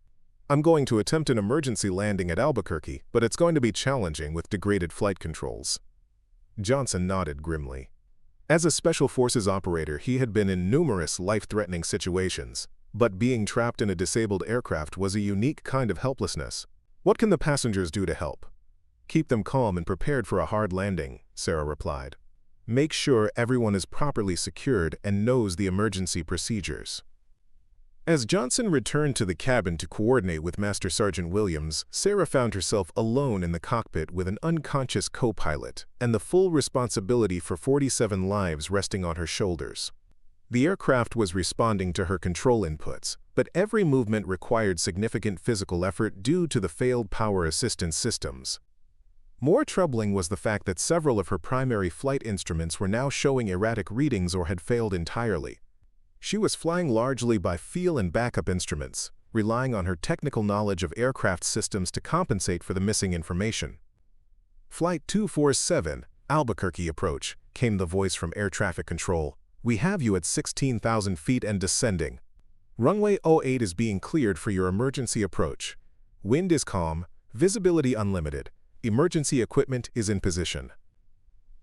"I'm going to attempt an emergency landing at Albuquerque, but it's going to be challenging with degraded flight controls." Johnson nodded grimly. As a Special Forces operator, he had been in numerous life-threatening situations, but being trapped in a disabled aircraft was a unique kind of helplessness. "What can the passengers do to help?" "Keep them calm and prepared for a hard landing," Sarah replied. "Make sure everyone is properly secured and knows the emergency procedures." As Johnson returned to the cabin to coordinate with Master Sergeant Williams, Sarah found herself alone in the cockpit with an unconscious co-pilot and the full responsibility for 47 lives resting on her shoulders. The aircraft was responding to her control inputs, but every movement required significant physical effort due to the failed power assistance systems. More troubling was the fact that several of her primary flight instruments were now showing erratic readings or had failed entirely. She was flying largely by feel and backup instruments, relying on her technical knowledge of aircraft systems to compensate for the missing information. "Flight 247, Albuquerque approach," came the voice from air traffic control. "We have you at 16,000 feet and descending. Runway 08 is being cleared for your emergency approach. Wind is calm, visibility unlimited. Emergency equipment is in position."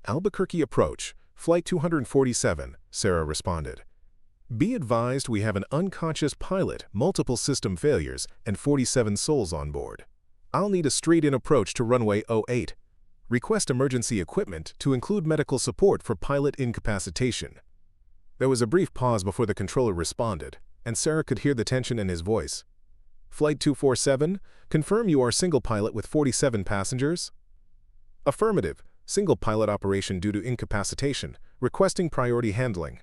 "Albuquerque approach, Flight 247, Sarah responded. "Be advised we have an unconscious pilot, multiple system failures, and 47 souls on board. I'll need a straight-in approach to runway 08. Request emergency equipment to include medical support for pilot incapacitation." There was a brief pause before the controller responded, and Sarah could hear the tension in his voice. "Flight 247, confirm you are single pilot with 47 passengers?" "Affirmative. Single pilot operation due to incapacitation. Requesting priority handling."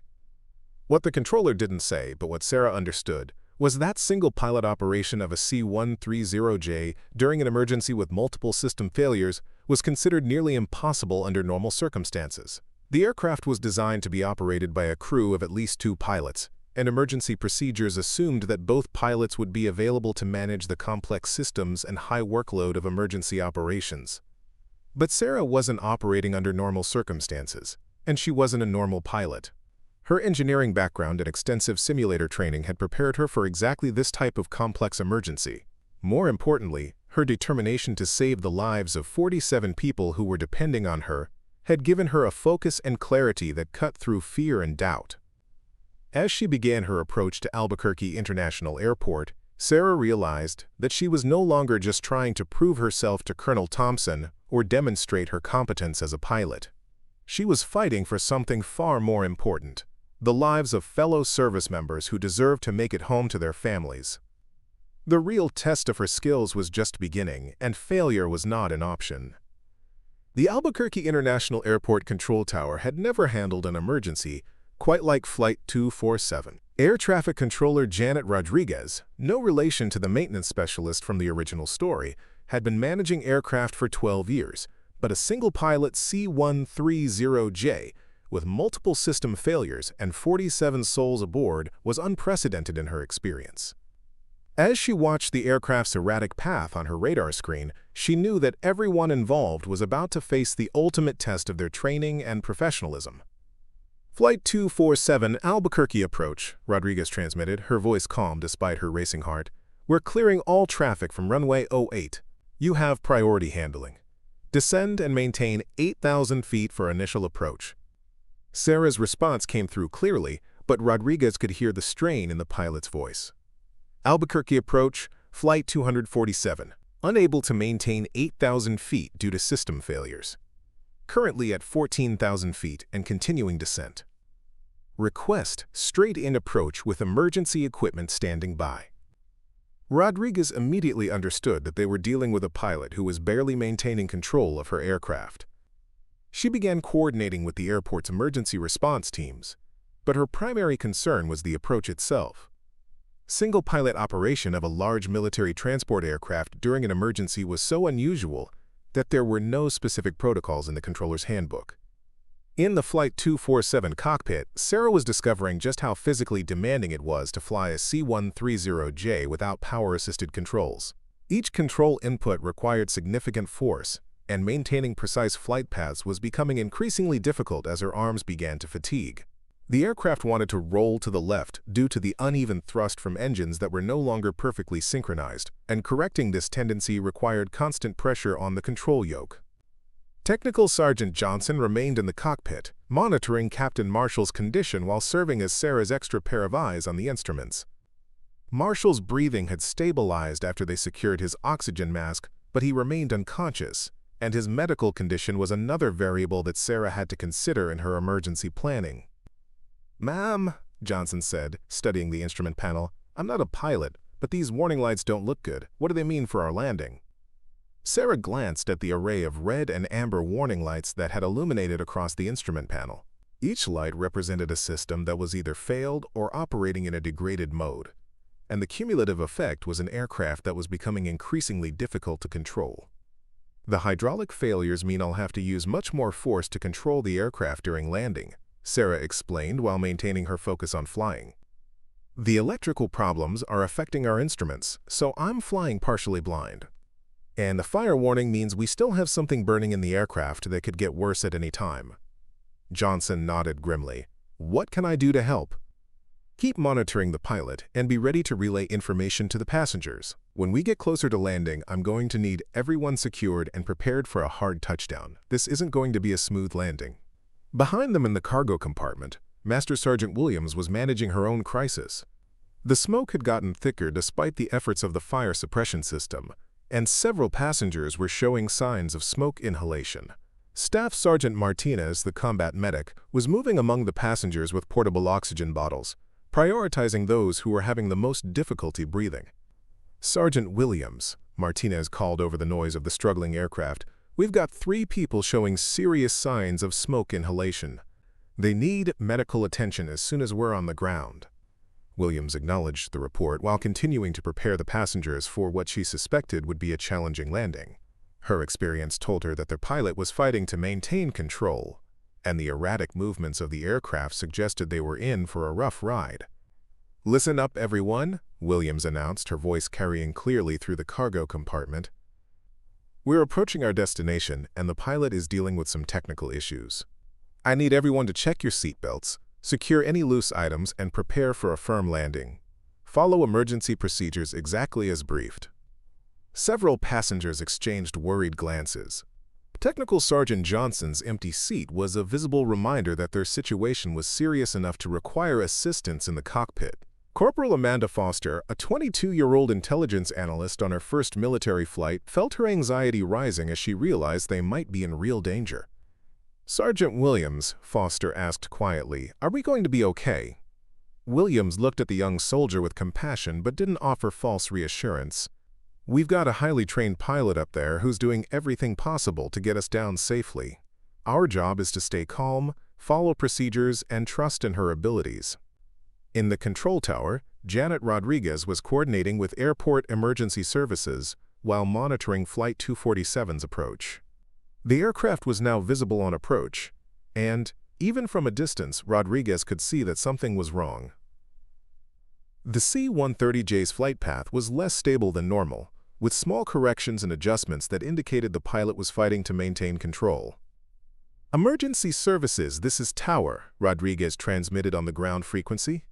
What the controller didn't say, but what Sarah understood, was that single pilot operation of a C-130J during an emergency with multiple system failures was considered nearly impossible under normal circumstances. The aircraft was designed to be operated by a crew of at least 2 pilots, and emergency procedures assumed that both pilots would be available to manage the complex systems and high workload of emergency operations. But Sarah wasn't operating under normal circumstances, and she wasn't a normal pilot. Her engineering background and extensive simulator training had prepared her for exactly this type of complex emergency. More importantly, her determination to save the lives of 47 people who were depending on her had given her a focus and clarity that cut through fear and doubt. As she began her approach to Albuquerque International Airport, Sarah realized that she was no longer just trying to prove herself to Colonel Thompson or demonstrate her competence as a pilot. She was fighting for something far more important: the lives of fellow service members who deserved to make it home to their families. The real test of her skills was just beginning, and failure was not an option. The Albuquerque International Airport Control Tower had never handled an emergency quite like Flight 247. Air Traffic Controller Janet Rodriguez, no relation to the maintenance specialist from the original story, had been managing aircraft for 12 years, but a single-pilot C-130J with multiple system failures and 47 souls aboard was unprecedented in her experience. As she watched the aircraft's erratic path on her radar screen, she knew that everyone involved was about to face the ultimate test of their training and professionalism. "Flight 247 Albuquerque approach," Rodriguez transmitted, her voice calm despite her racing heart. "We're clearing all traffic from runway 08. You have priority handling. Descend and maintain 8,000 feet for initial approach." Sarah's response came through clearly, but Rodriguez could hear the strain in the pilot's voice. "Albuquerque approach, Flight 247, unable to maintain 8,000 feet due to system failures. Currently at 14,000 feet and continuing descent. Request straight-in approach with emergency equipment standing by." Rodriguez immediately understood that they were dealing with a pilot who was barely maintaining control of her aircraft. She began coordinating with the airport's emergency response teams, but her primary concern was the approach itself. Single-pilot operation of a large military transport aircraft during an emergency was so unusual that there were no specific protocols in the controller's handbook. In the Flight 247 cockpit, Sarah was discovering just how physically demanding it was to fly a C-130J without power-assisted controls. Each control input required significant force, and maintaining precise flight paths was becoming increasingly difficult as her arms began to fatigue. The aircraft wanted to roll to the left due to the uneven thrust from engines that were no longer perfectly synchronized, and correcting this tendency required constant pressure on the control yoke. Technical Sergeant Johnson remained in the cockpit, monitoring Captain Marshall's condition while serving as Sarah's extra pair of eyes on the instruments. Marshall's breathing had stabilized after they secured his oxygen mask, but he remained unconscious, and his medical condition was another variable that Sarah had to consider in her emergency planning. "Ma'am," Johnson said, studying the instrument panel, "I'm not a pilot, but these warning lights don't look good. What do they mean for our landing?" Sarah glanced at the array of red and amber warning lights that had illuminated across the instrument panel. Each light represented a system that was either failed or operating in a degraded mode, and the cumulative effect was an aircraft that was becoming increasingly difficult to control. "The hydraulic failures mean I'll have to use much more force to control the aircraft during landing," Sarah explained while maintaining her focus on flying. "The electrical problems are affecting our instruments, so I'm flying partially blind. And the fire warning means we still have something burning in the aircraft that could get worse at any time." Johnson nodded grimly. "What can I do to help?" "Keep monitoring the pilot and be ready to relay information to the passengers. When we get closer to landing, I'm going to need everyone secured and prepared for a hard touchdown. This isn't going to be a smooth landing." Behind them in the cargo compartment, Master Sergeant Williams was managing her own crisis. The smoke had gotten thicker despite the efforts of the fire suppression system, and several passengers were showing signs of smoke inhalation. Staff Sergeant Martinez, the combat medic, was moving among the passengers with portable oxygen bottles, prioritizing those who were having the most difficulty breathing. "Sergeant Williams," Martinez called over the noise of the struggling aircraft, "we've got 3 people showing serious signs of smoke inhalation. They need medical attention as soon as we're on the ground." Williams acknowledged the report while continuing to prepare the passengers for what she suspected would be a challenging landing. Her experience told her that their pilot was fighting to maintain control, and the erratic movements of the aircraft suggested they were in for a rough ride. "Listen up, everyone," Williams announced, her voice carrying clearly through the cargo compartment. "We're approaching our destination, and the pilot is dealing with some technical issues. I need everyone to check your seatbelts, secure any loose items, and prepare for a firm landing. Follow emergency procedures exactly as briefed." Several passengers exchanged worried glances. Technical Sergeant Johnson's empty seat was a visible reminder that their situation was serious enough to require assistance in the cockpit. Corporal Amanda Foster, a 22-year-old intelligence analyst on her first military flight, felt her anxiety rising as she realized they might be in real danger. "Sergeant Williams," Foster asked quietly, "are we going to be okay?" Williams looked at the young soldier with compassion but didn't offer false reassurance. "We've got a highly trained pilot up there who's doing everything possible to get us down safely. Our job is to stay calm, follow procedures, and trust in her abilities." In the control tower, Janet Rodriguez was coordinating with airport emergency services while monitoring Flight 247's approach. The aircraft was now visible on approach, and, even from a distance, Rodriguez could see that something was wrong. The C-130J's flight path was less stable than normal, with small corrections and adjustments that indicated the pilot was fighting to maintain control. "Emergency services, this is Tower," Rodriguez transmitted on the ground frequency.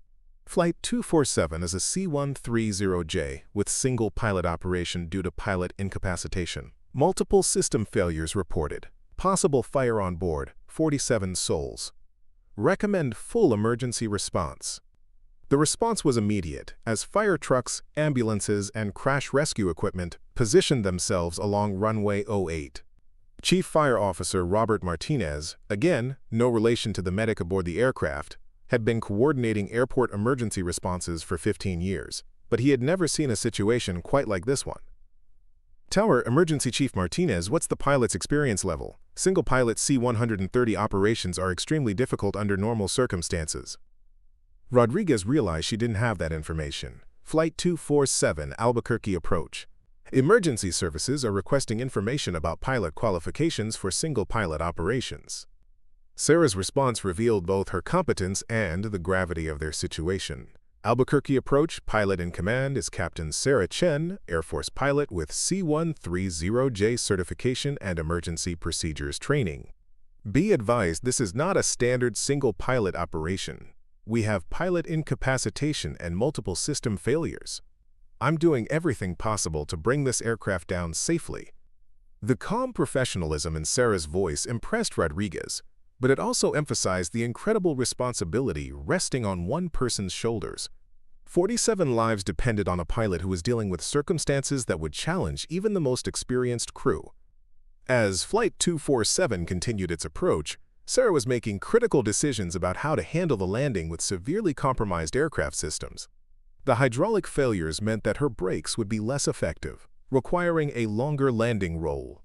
"Flight 247 is a C-130J with single pilot operation due to pilot incapacitation. Multiple system failures reported. Possible fire on board, 47 souls. Recommend full emergency response." The response was immediate, as fire trucks, ambulances, and crash rescue equipment positioned themselves along runway 08. Chief Fire Officer Robert Martinez, again, no relation to the medic aboard the aircraft, had been coordinating airport emergency responses for 15 years, but he had never seen a situation quite like this one. "Tower Emergency Chief Martinez, what's the pilot's experience level? Single pilot C-130 operations are extremely difficult under normal circumstances." Rodriguez realized she didn't have that information. "Flight 247 Albuquerque approach. Emergency services are requesting information about pilot qualifications for single pilot operations." Sarah's response revealed both her competence and the gravity of their situation. Albuquerque approach, pilot in command is Captain Sarah Chen, Air Force pilot with C-130J certification and emergency procedures training. Be advised, this is not a standard single pilot operation. We have pilot incapacitation and multiple system failures. I'm doing everything possible to bring this aircraft down safely. The calm professionalism in Sarah's voice impressed Rodriguez, but it also emphasized the incredible responsibility resting on one person's shoulders. 47 lives depended on a pilot who was dealing with circumstances that would challenge even the most experienced crew. As Flight 247 continued its approach, Sarah was making critical decisions about how to handle the landing with severely compromised aircraft systems. The hydraulic failures meant that her brakes would be less effective, requiring a longer landing roll.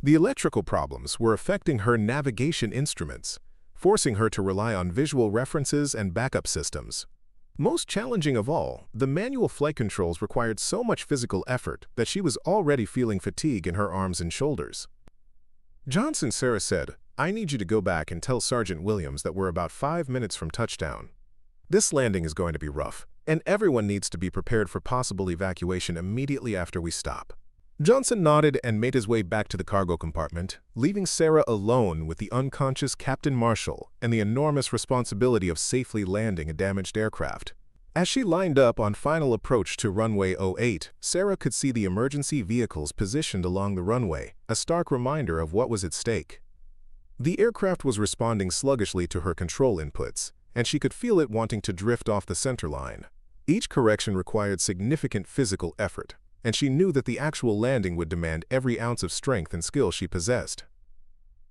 The electrical problems were affecting her navigation instruments, forcing her to rely on visual references and backup systems. Most challenging of all, the manual flight controls required so much physical effort that she was already feeling fatigue in her arms and shoulders. Sarah said, "I need you to go back and tell Sergeant Williams that we're about 5 minutes from touchdown. This landing is going to be rough, and everyone needs to be prepared for possible evacuation immediately after we stop." Johnson nodded and made his way back to the cargo compartment, leaving Sarah alone with the unconscious Captain Marshall and the enormous responsibility of safely landing a damaged aircraft. As she lined up on final approach to runway 08, Sarah could see the emergency vehicles positioned along the runway, a stark reminder of what was at stake. The aircraft was responding sluggishly to her control inputs, and she could feel it wanting to drift off the center line. Each correction required significant physical effort, and she knew that the actual landing would demand every ounce of strength and skill she possessed.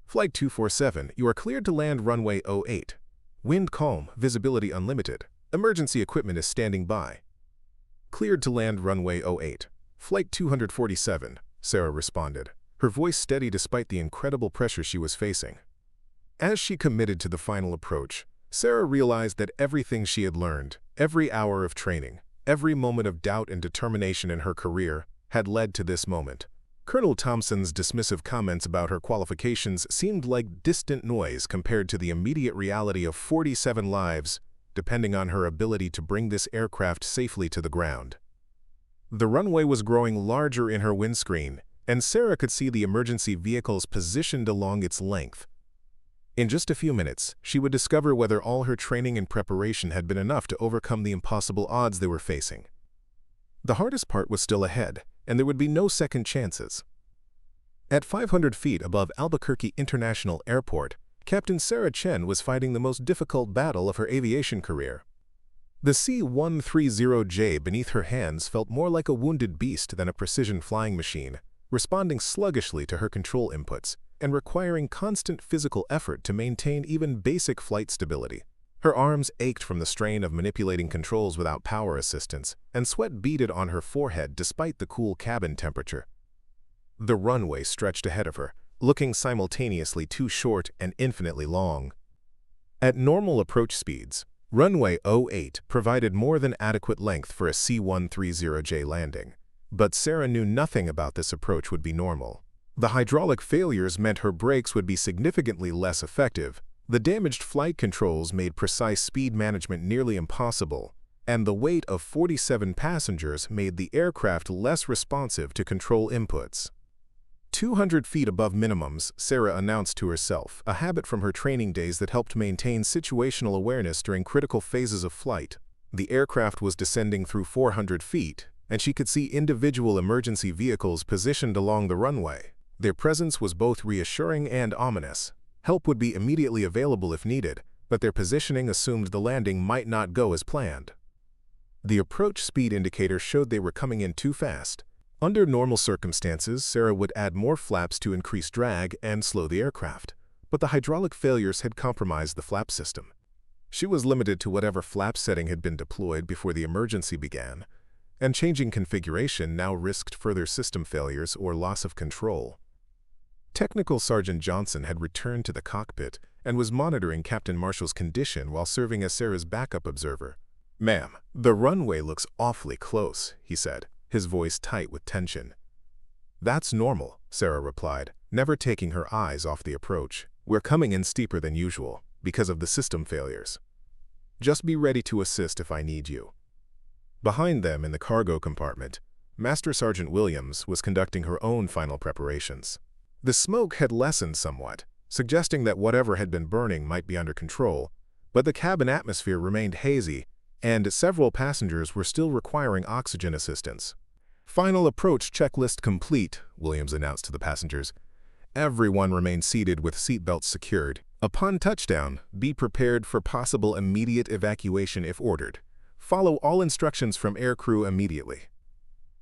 Flight 247, you are cleared to land runway 08. Wind calm, visibility unlimited. Emergency equipment is standing by. Cleared to land runway 08. Flight 247, Sarah responded, her voice steady despite the incredible pressure she was facing. As she committed to the final approach, Sarah realized that everything she had learned, every hour of training, every moment of doubt and determination in her career, had led to this moment. Colonel Thompson's dismissive comments about her qualifications seemed like distant noise compared to the immediate reality of 47 lives, depending on her ability to bring this aircraft safely to the ground. The runway was growing larger in her windscreen, and Sarah could see the emergency vehicles positioned along its length. In just a few minutes, she would discover whether all her training and preparation had been enough to overcome the impossible odds they were facing. The hardest part was still ahead, and there would be no second chances. At 500 feet above Albuquerque International Airport, Captain Sarah Chen was fighting the most difficult battle of her aviation career. The C-130J beneath her hands felt more like a wounded beast than a precision flying machine, responding sluggishly to her control inputs and requiring constant physical effort to maintain even basic flight stability. Her arms ached from the strain of manipulating controls without power assistance, and sweat beaded on her forehead despite the cool cabin temperature. The runway stretched ahead of her, looking simultaneously too short and infinitely long. At normal approach speeds, runway 08 provided more than adequate length for a C-130J landing, but Sarah knew nothing about this approach would be normal. The hydraulic failures meant her brakes would be significantly less effective, the damaged flight controls made precise speed management nearly impossible, and the weight of 47 passengers made the aircraft less responsive to control inputs. 200 feet above minimums, Sarah announced to herself, a habit from her training days that helped maintain situational awareness during critical phases of flight. The aircraft was descending through 400 feet, and she could see individual emergency vehicles positioned along the runway. Their presence was both reassuring and ominous. Help would be immediately available if needed, but their positioning assumed the landing might not go as planned. The approach speed indicator showed they were coming in too fast. Under normal circumstances, Sarah would add more flaps to increase drag and slow the aircraft, but the hydraulic failures had compromised the flap system. She was limited to whatever flap setting had been deployed before the emergency began, and changing configuration now risked further system failures or loss of control. Technical Sergeant Johnson had returned to the cockpit and was monitoring Captain Marshall's condition while serving as Sarah's backup observer. "Ma'am, the runway looks awfully close," he said, his voice tight with tension. "That's normal," Sarah replied, never taking her eyes off the approach. We're coming in steeper than usual because of the system failures. Just be ready to assist if I need you." Behind them in the cargo compartment, Master Sergeant Williams was conducting her own final preparations. The smoke had lessened somewhat, suggesting that whatever had been burning might be under control, but the cabin atmosphere remained hazy, and several passengers were still requiring oxygen assistance. "Final approach checklist complete," Williams announced to the passengers. "Everyone remain seated with seatbelts secured. Upon touchdown, be prepared for possible immediate evacuation if ordered. Follow all instructions from aircrew immediately."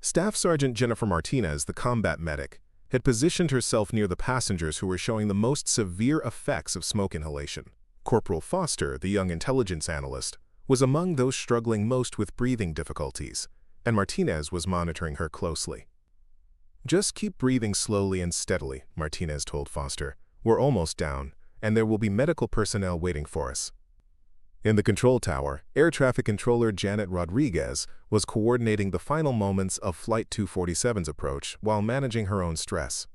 Staff Sergeant Jennifer Martinez, the combat medic, had positioned herself near the passengers who were showing the most severe effects of smoke inhalation. Corporal Foster, the young intelligence analyst, was among those struggling most with breathing difficulties, and Martinez was monitoring her closely. "Just keep breathing slowly and steadily," Martinez told Foster. "We're almost down, and there will be medical personnel waiting for us." In the control tower, Air Traffic Controller Janet Rodriguez was coordinating the final moments of Flight 247's approach while managing her own stress.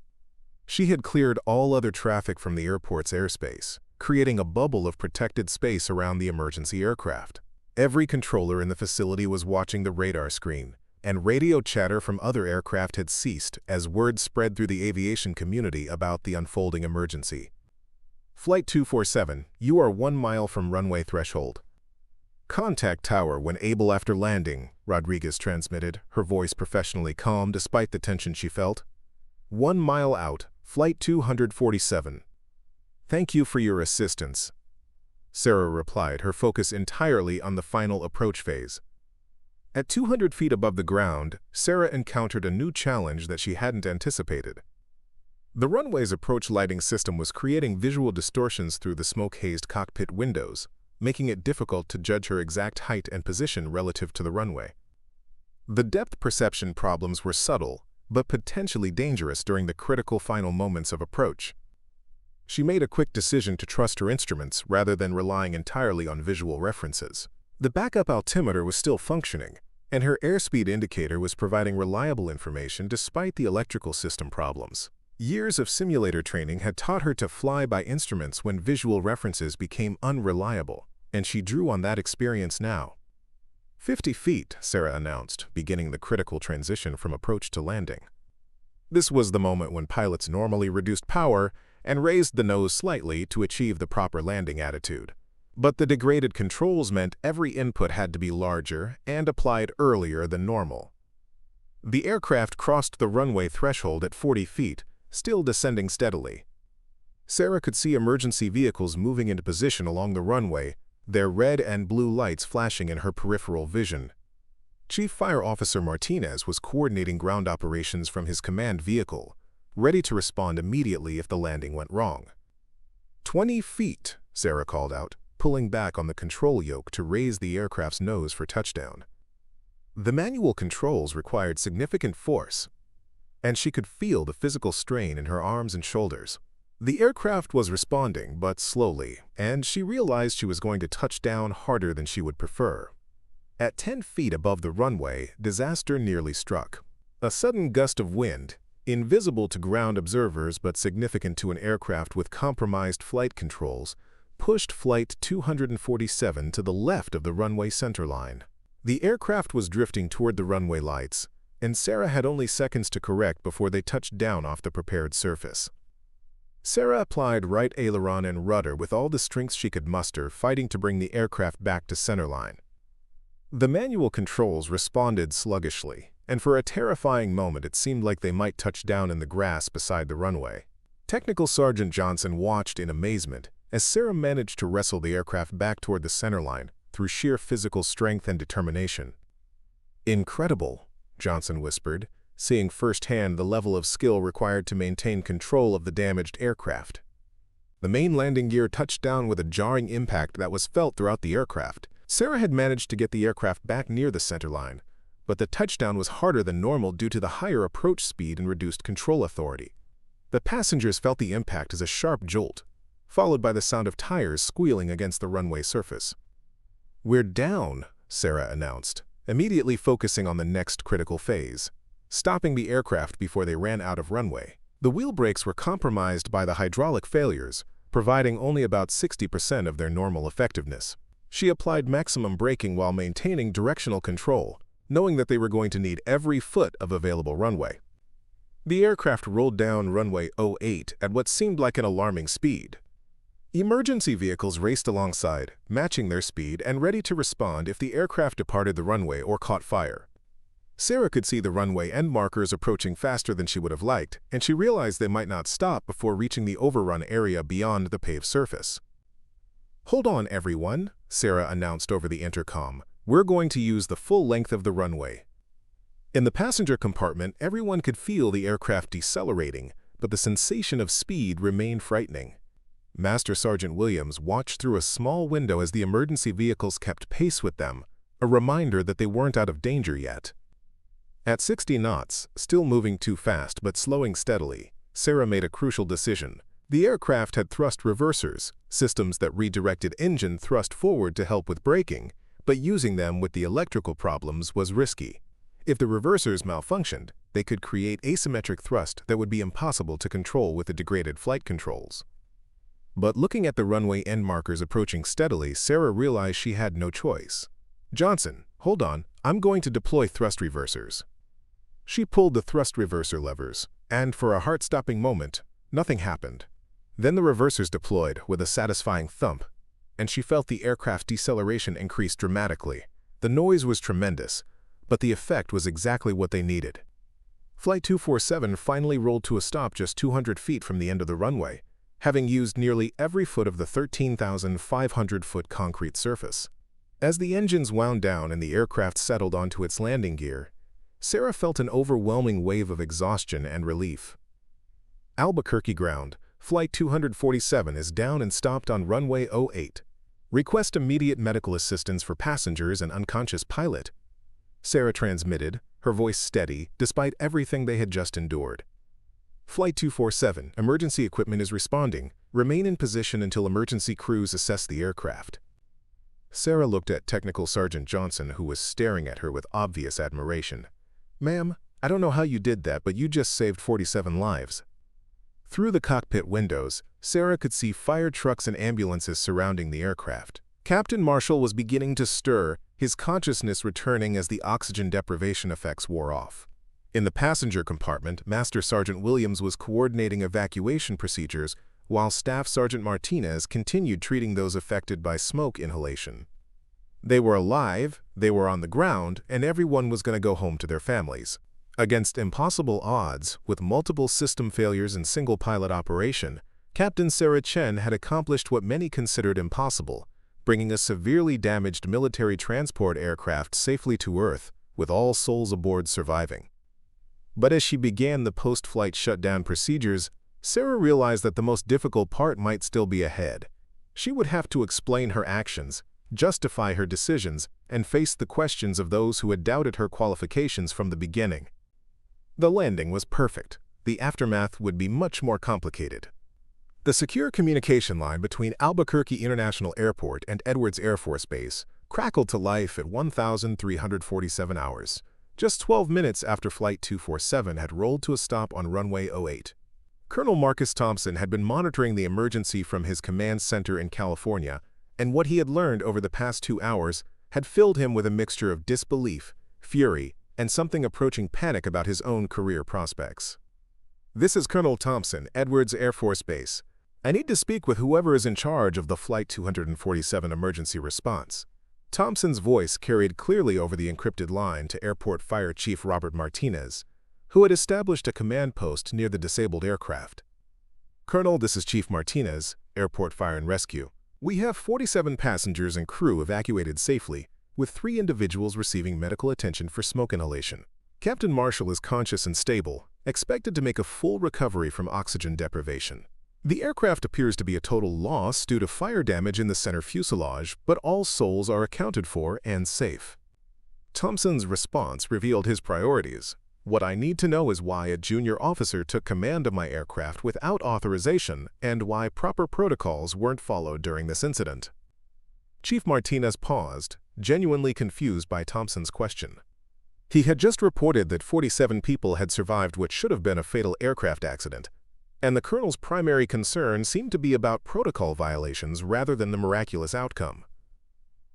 She had cleared all other traffic from the airport's airspace, creating a bubble of protected space around the emergency aircraft. Every controller in the facility was watching the radar screen, and radio chatter from other aircraft had ceased as word spread through the aviation community about the unfolding emergency. "Flight 247, you are 1 mile from runway threshold. Contact tower when able after landing," Rodriguez transmitted, her voice professionally calm despite the tension she felt. "1 mile out, Flight 247. Thank you for your assistance." Sarah replied, her focus entirely on the final approach phase. At 200 feet above the ground, Sarah encountered a new challenge that she hadn't anticipated. The runway's approach lighting system was creating visual distortions through the smoke-hazed cockpit windows, making it difficult to judge her exact height and position relative to the runway. The depth perception problems were subtle, but potentially dangerous during the critical final moments of approach. She made a quick decision to trust her instruments rather than relying entirely on visual references. The backup altimeter was still functioning, and her airspeed indicator was providing reliable information despite the electrical system problems. Years of simulator training had taught her to fly by instruments when visual references became unreliable, and she drew on that experience now. 50 feet, Sarah announced, beginning the critical transition from approach to landing. This was the moment when pilots normally reduced power and raised the nose slightly to achieve the proper landing attitude. But the degraded controls meant every input had to be larger and applied earlier than normal. The aircraft crossed the runway threshold at 40 feet, still descending steadily. Sarah could see emergency vehicles moving into position along the runway, their red and blue lights flashing in her peripheral vision. Chief Fire Officer Martinez was coordinating ground operations from his command vehicle, ready to respond immediately if the landing went wrong. 20 feet, Sarah called out, pulling back on the control yoke to raise the aircraft's nose for touchdown. The manual controls required significant force, and she could feel the physical strain in her arms and shoulders. The aircraft was responding, but slowly, and she realized she was going to touch down harder than she would prefer. At 10 feet above the runway, disaster nearly struck. A sudden gust of wind, invisible to ground observers but significant to an aircraft with compromised flight controls, pushed Flight 247 to the left of the runway centerline. The aircraft was drifting toward the runway lights, and Sarah had only seconds to correct before they touched down off the prepared surface. Sarah applied right aileron and rudder with all the strength she could muster, fighting to bring the aircraft back to centerline. The manual controls responded sluggishly, and for a terrifying moment it seemed like they might touch down in the grass beside the runway. Technical Sergeant Johnson watched in amazement as Sarah managed to wrestle the aircraft back toward the centerline through sheer physical strength and determination. "Incredible," Johnson whispered, seeing firsthand the level of skill required to maintain control of the damaged aircraft. The main landing gear touched down with a jarring impact that was felt throughout the aircraft. Sarah had managed to get the aircraft back near the centerline, but the touchdown was harder than normal due to the higher approach speed and reduced control authority. The passengers felt the impact as a sharp jolt, followed by the sound of tires squealing against the runway surface. "We're down," Sarah announced, immediately focusing on the next critical phase, stopping the aircraft before they ran out of runway. The wheel brakes were compromised by the hydraulic failures, providing only about 60% of their normal effectiveness. She applied maximum braking while maintaining directional control, knowing that they were going to need every foot of available runway. The aircraft rolled down runway 08 at what seemed like an alarming speed. Emergency vehicles raced alongside, matching their speed and ready to respond if the aircraft departed the runway or caught fire. Sarah could see the runway end markers approaching faster than she would have liked, and she realized they might not stop before reaching the overrun area beyond the paved surface. "Hold on, everyone," Sarah announced over the intercom. "We're going to use the full length of the runway." In the passenger compartment, everyone could feel the aircraft decelerating, but the sensation of speed remained frightening. Master Sergeant Williams watched through a small window as the emergency vehicles kept pace with them, a reminder that they weren't out of danger yet. At 60 knots, still moving too fast but slowing steadily, Sarah made a crucial decision. The aircraft had thrust reversers, systems that redirected engine thrust forward to help with braking, but using them with the electrical problems was risky. If the reversers malfunctioned, they could create asymmetric thrust that would be impossible to control with the degraded flight controls. But looking at the runway end markers approaching steadily, Sarah realized she had no choice. "Johnson, hold on, I'm going to deploy thrust reversers." She pulled the thrust reverser levers, and for a heart-stopping moment, nothing happened. Then the reversers deployed with a satisfying thump, and she felt the aircraft deceleration increase dramatically. The noise was tremendous, but the effect was exactly what they needed. Flight 247 finally rolled to a stop just 200 feet from the end of the runway, having used nearly every foot of the 13,500-foot concrete surface. As the engines wound down and the aircraft settled onto its landing gear, Sarah felt an overwhelming wave of exhaustion and relief. Albuquerque ground, Flight 247 is down and stopped on runway 08. Request immediate medical assistance for passengers and unconscious pilot. Sarah transmitted, her voice steady, despite everything they had just endured. Flight 247, emergency equipment is responding. Remain in position until emergency crews assess the aircraft. Sarah looked at Technical Sergeant Johnson, who was staring at her with obvious admiration. "Ma'am, I don't know how you did that, but you just saved 47 lives." Through the cockpit windows, Sarah could see fire trucks and ambulances surrounding the aircraft. Captain Marshall was beginning to stir, his consciousness returning as the oxygen deprivation effects wore off. In the passenger compartment, Master Sergeant Williams was coordinating evacuation procedures, while Staff Sergeant Martinez continued treating those affected by smoke inhalation. They were alive, they were on the ground, and everyone was going to go home to their families. Against impossible odds, with multiple system failures and single pilot operation, Captain Sarah Chen had accomplished what many considered impossible, bringing a severely damaged military transport aircraft safely to Earth, with all souls aboard surviving. But as she began the post-flight shutdown procedures, Sarah realized that the most difficult part might still be ahead. She would have to explain her actions, justify her decisions, and face the questions of those who had doubted her qualifications from the beginning. The landing was perfect. The aftermath would be much more complicated. The secure communication line between Albuquerque International Airport and Edwards Air Force Base crackled to life at 1,347 hours, just 12 minutes after Flight 247 had rolled to a stop on runway 08. Colonel Marcus Thompson had been monitoring the emergency from his command center in California, and what he had learned over the past 2 hours had filled him with a mixture of disbelief, fury, and something approaching panic about his own career prospects. "This is Colonel Thompson, Edwards Air Force Base. I need to speak with whoever is in charge of the Flight 247 emergency response." Thompson's voice carried clearly over the encrypted line to Airport Fire Chief Robert Martinez, who had established a command post near the disabled aircraft. "Colonel, this is Chief Martinez, Airport Fire and Rescue. We have 47 passengers and crew evacuated safely, with 3 individuals receiving medical attention for smoke inhalation. Captain Marshall is conscious and stable, expected to make a full recovery from oxygen deprivation. The aircraft appears to be a total loss due to fire damage in the center fuselage, but all souls are accounted for and safe." Thompson's response revealed his priorities. "What I need to know is why a junior officer took command of my aircraft without authorization and why proper protocols weren't followed during this incident." Chief Martinez paused, genuinely confused by Thompson's question. He had just reported that 47 people had survived what should have been a fatal aircraft accident, and the colonel's primary concern seemed to be about protocol violations rather than the miraculous outcome.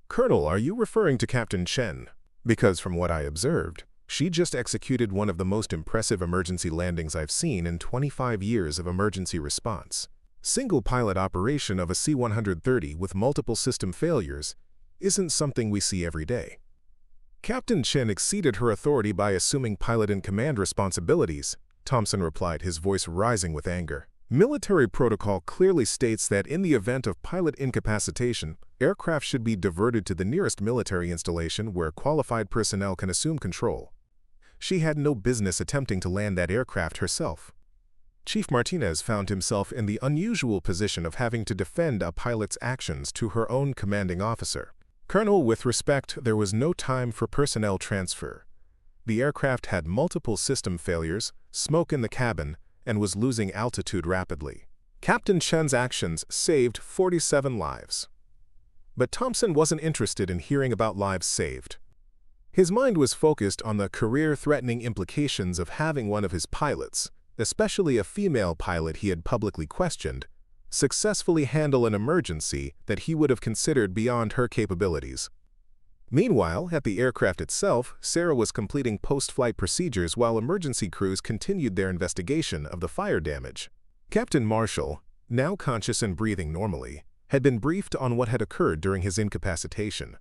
"Colonel, are you referring to Captain Chen? Because from what I observed, she just executed one of the most impressive emergency landings I've seen in 25 years of emergency response. Single-pilot operation of a C-130 with multiple system failures isn't something we see every day." "Captain Chen exceeded her authority by assuming pilot-in-command responsibilities," Thompson replied, his voice rising with anger. "Military protocol clearly states that in the event of pilot incapacitation, aircraft should be diverted to the nearest military installation where qualified personnel can assume control. She had no business attempting to land that aircraft herself." Chief Martinez found himself in the unusual position of having to defend a pilot's actions to her own commanding officer. "Colonel, with respect, there was no time for personnel transfer. The aircraft had multiple system failures, smoke in the cabin, and was losing altitude rapidly. Captain Chen's actions saved 47 lives." But Thompson wasn't interested in hearing about lives saved. His mind was focused on the career-threatening implications of having one of his pilots, especially a female pilot he had publicly questioned, successfully handle an emergency that he would have considered beyond her capabilities. Meanwhile, at the aircraft itself, Sarah was completing post-flight procedures while emergency crews continued their investigation of the fire damage. Captain Marshall, now conscious and breathing normally, had been briefed on what had occurred during his incapacitation.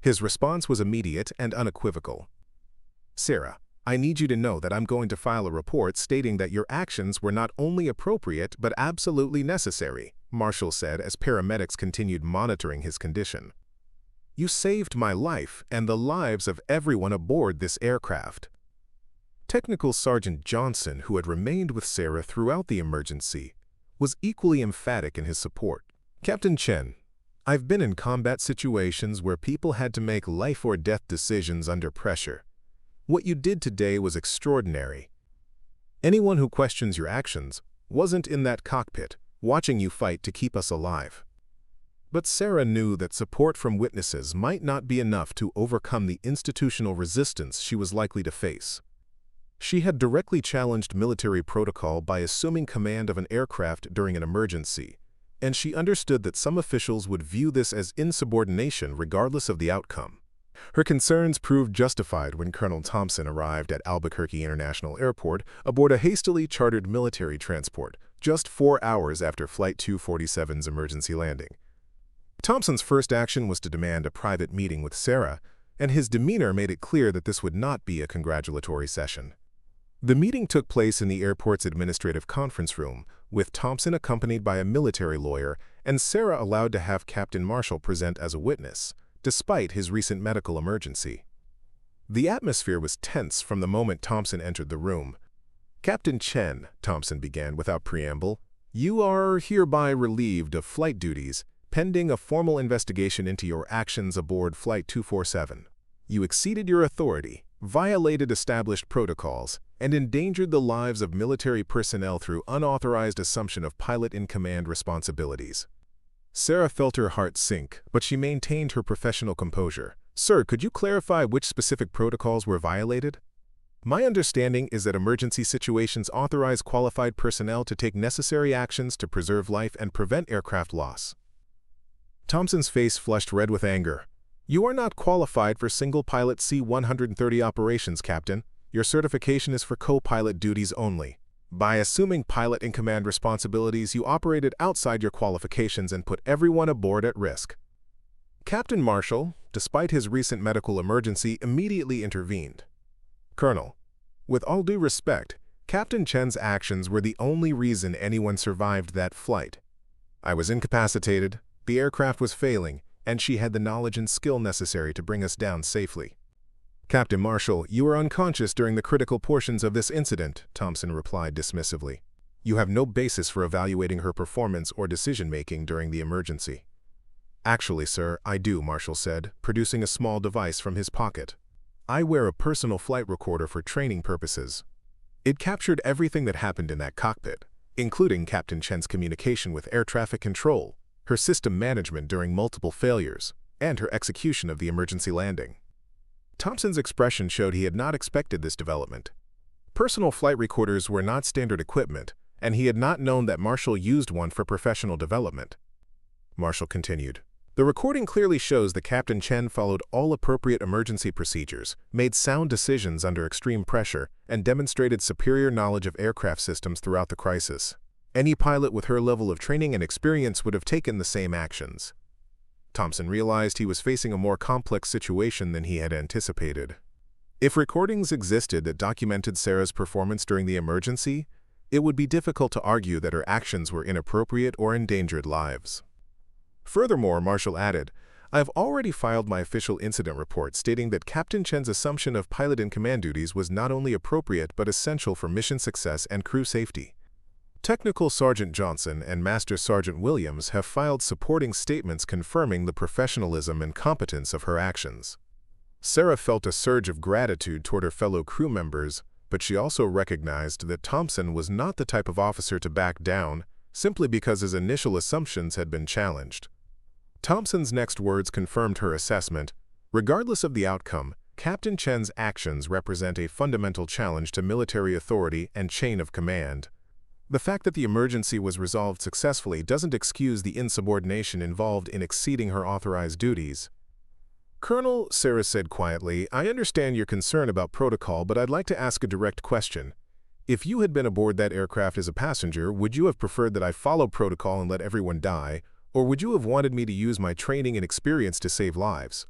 His response was immediate and unequivocal. "Sarah, I need you to know that I'm going to file a report stating that your actions were not only appropriate but absolutely necessary," Marshall said as paramedics continued monitoring his condition. "You saved my life and the lives of everyone aboard this aircraft." Technical Sergeant Johnson, who had remained with Sarah throughout the emergency, was equally emphatic in his support. "Captain Chen, I've been in combat situations where people had to make life-or-death decisions under pressure. What you did today was extraordinary. Anyone who questions your actions wasn't in that cockpit, watching you fight to keep us alive." But Sarah knew that support from witnesses might not be enough to overcome the institutional resistance she was likely to face. She had directly challenged military protocol by assuming command of an aircraft during an emergency, and she understood that some officials would view this as insubordination regardless of the outcome. Her concerns proved justified when Colonel Thompson arrived at Albuquerque International Airport aboard a hastily chartered military transport, just 4 hours after Flight 247's emergency landing. Thompson's first action was to demand a private meeting with Sarah, and his demeanor made it clear that this would not be a congratulatory session. The meeting took place in the airport's administrative conference room, with Thompson accompanied by a military lawyer and Sarah allowed to have Captain Marshall present as a witness, despite his recent medical emergency. The atmosphere was tense from the moment Thompson entered the room. "Captain Chen," Thompson began without preamble, "you are hereby relieved of flight duties, pending a formal investigation into your actions aboard Flight 247. You exceeded your authority, violated established protocols, and endangered the lives of military personnel through unauthorized assumption of pilot-in-command responsibilities." Sarah felt her heart sink, but she maintained her professional composure. "Sir, could you clarify which specific protocols were violated? My understanding is that emergency situations authorize qualified personnel to take necessary actions to preserve life and prevent aircraft loss." Thompson's face flushed red with anger. "You are not qualified for single-pilot C-130 operations, Captain. Your certification is for co-pilot duties only. By assuming pilot-in-command responsibilities, you operated outside your qualifications and put everyone aboard at risk." Captain Marshall, despite his recent medical emergency, immediately intervened. "Colonel, with all due respect, Captain Chen's actions were the only reason anyone survived that flight. I was incapacitated, the aircraft was failing, and she had the knowledge and skill necessary to bring us down safely." "Captain Marshall, you were unconscious during the critical portions of this incident," Thompson replied dismissively. "You have no basis for evaluating her performance or decision-making during the emergency." "Actually, sir, I do," Marshall said, producing a small device from his pocket. "I wear a personal flight recorder for training purposes. It captured everything that happened in that cockpit, including Captain Chen's communication with air traffic control, her system management during multiple failures, and her execution of the emergency landing." Thompson's expression showed he had not expected this development. Personal flight recorders were not standard equipment, and he had not known that Marshall used one for professional development. Marshall continued. The recording clearly shows that Captain Chen followed all appropriate emergency procedures, made sound decisions under extreme pressure, and demonstrated superior knowledge of aircraft systems throughout the crisis. Any pilot with her level of training and experience would have taken the same actions. Thompson realized he was facing a more complex situation than he had anticipated. If recordings existed that documented Sarah's performance during the emergency, it would be difficult to argue that her actions were inappropriate or endangered lives. Furthermore, Marshall added, I have already filed my official incident report stating that Captain Chen's assumption of pilot and command duties was not only appropriate but essential for mission success and crew safety. Technical Sergeant Johnson and Master Sergeant Williams have filed supporting statements confirming the professionalism and competence of her actions. Sarah felt a surge of gratitude toward her fellow crew members, but she also recognized that Thompson was not the type of officer to back down simply because his initial assumptions had been challenged. Thompson's next words confirmed her assessment. Regardless of the outcome, Captain Chen's actions represent a fundamental challenge to military authority and chain of command. The fact that the emergency was resolved successfully doesn't excuse the insubordination involved in exceeding her authorized duties. Colonel, Sarah said quietly, I understand your concern about protocol, but I'd like to ask a direct question. If you had been aboard that aircraft as a passenger, would you have preferred that I follow protocol and let everyone die, or would you have wanted me to use my training and experience to save lives?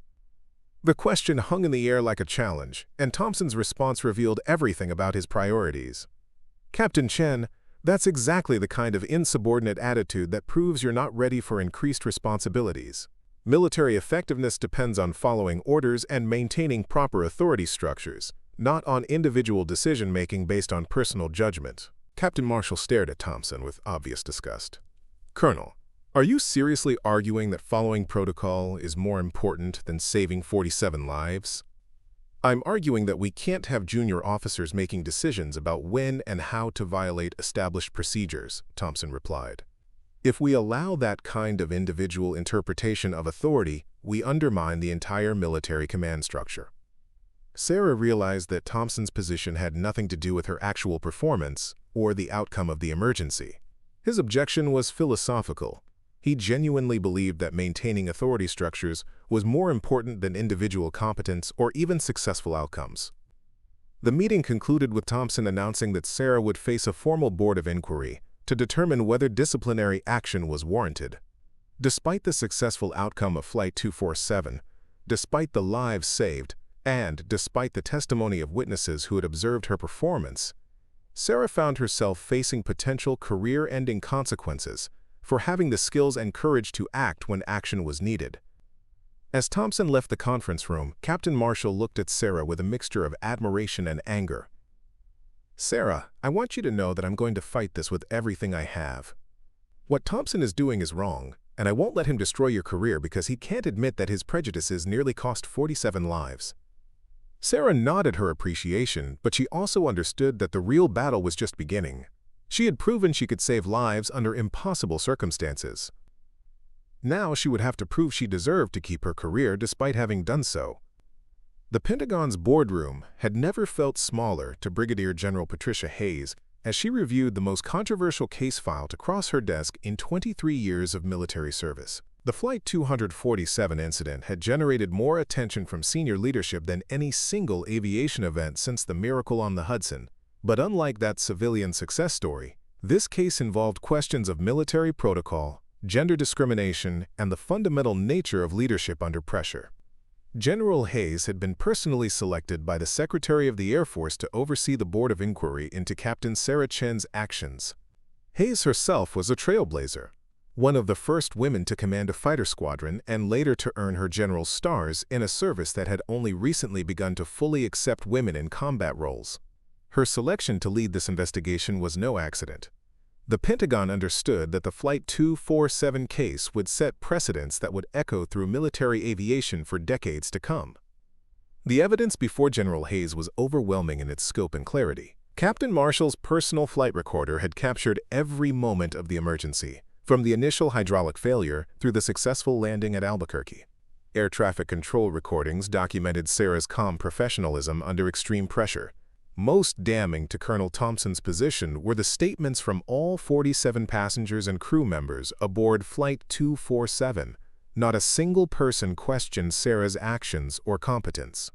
The question hung in the air like a challenge, and Thompson's response revealed everything about his priorities. Captain Chen, that's exactly the kind of insubordinate attitude that proves you're not ready for increased responsibilities. Military effectiveness depends on following orders and maintaining proper authority structures, not on individual decision-making based on personal judgment. Captain Marshall stared at Thompson with obvious disgust. Colonel, are you seriously arguing that following protocol is more important than saving 47 lives? I'm arguing that we can't have junior officers making decisions about when and how to violate established procedures, Thompson replied. If we allow that kind of individual interpretation of authority, we undermine the entire military command structure. Sarah realized that Thompson's position had nothing to do with her actual performance or the outcome of the emergency. His objection was philosophical. He genuinely believed that maintaining authority structures was more important than individual competence or even successful outcomes. The meeting concluded with Thompson announcing that Sarah would face a formal board of inquiry to determine whether disciplinary action was warranted. Despite the successful outcome of Flight 247, despite the lives saved, and despite the testimony of witnesses who had observed her performance, Sarah found herself facing potential career-ending consequences for having the skills and courage to act when action was needed. As Thompson left the conference room, Captain Marshall looked at Sarah with a mixture of admiration and anger. Sarah, I want you to know that I'm going to fight this with everything I have. What Thompson is doing is wrong, and I won't let him destroy your career because he can't admit that his prejudices nearly cost 47 lives. Sarah nodded her appreciation, but she also understood that the real battle was just beginning. She had proven she could save lives under impossible circumstances. Now she would have to prove she deserved to keep her career despite having done so. The Pentagon's boardroom had never felt smaller to Brigadier General Patricia Hayes as she reviewed the most controversial case file to cross her desk in 23 years of military service. The Flight 247 incident had generated more attention from senior leadership than any single aviation event since the Miracle on the Hudson. But unlike that civilian success story, this case involved questions of military protocol, gender discrimination, and the fundamental nature of leadership under pressure. General Hayes had been personally selected by the Secretary of the Air Force to oversee the Board of Inquiry into Captain Sarah Chen's actions. Hayes herself was a trailblazer, one of the first women to command a fighter squadron and later to earn her general's stars in a service that had only recently begun to fully accept women in combat roles. Her selection to lead this investigation was no accident. The Pentagon understood that the Flight 247 case would set precedents that would echo through military aviation for decades to come. The evidence before General Hayes was overwhelming in its scope and clarity. Captain Marshall's personal flight recorder had captured every moment of the emergency, from the initial hydraulic failure through the successful landing at Albuquerque. Air traffic control recordings documented Sarah's calm professionalism under extreme pressure. Most damning to Colonel Thompson's position were the statements from all 47 passengers and crew members aboard Flight 247. Not a single person questioned Sarah's actions or competence.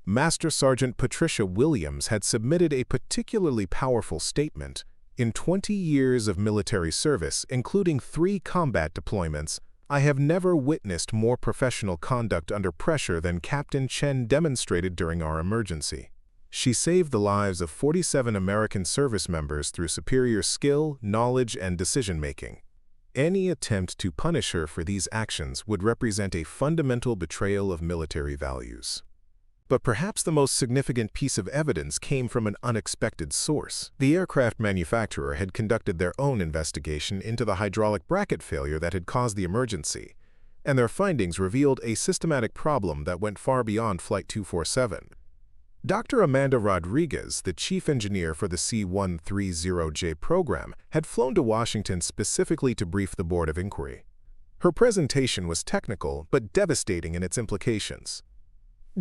Master Sergeant Patricia Williams had submitted a particularly powerful statement. In 20 years of military service, including 3 combat deployments, I have never witnessed more professional conduct under pressure than Captain Chen demonstrated during our emergency. She saved the lives of 47 American service members through superior skill, knowledge, and decision-making. Any attempt to punish her for these actions would represent a fundamental betrayal of military values. But perhaps the most significant piece of evidence came from an unexpected source. The aircraft manufacturer had conducted their own investigation into the hydraulic bracket failure that had caused the emergency, and their findings revealed a systematic problem that went far beyond Flight 247. Dr. Amanda Rodriguez, the chief engineer for the C-130J program, had flown to Washington specifically to brief the Board of Inquiry. Her presentation was technical but devastating in its implications.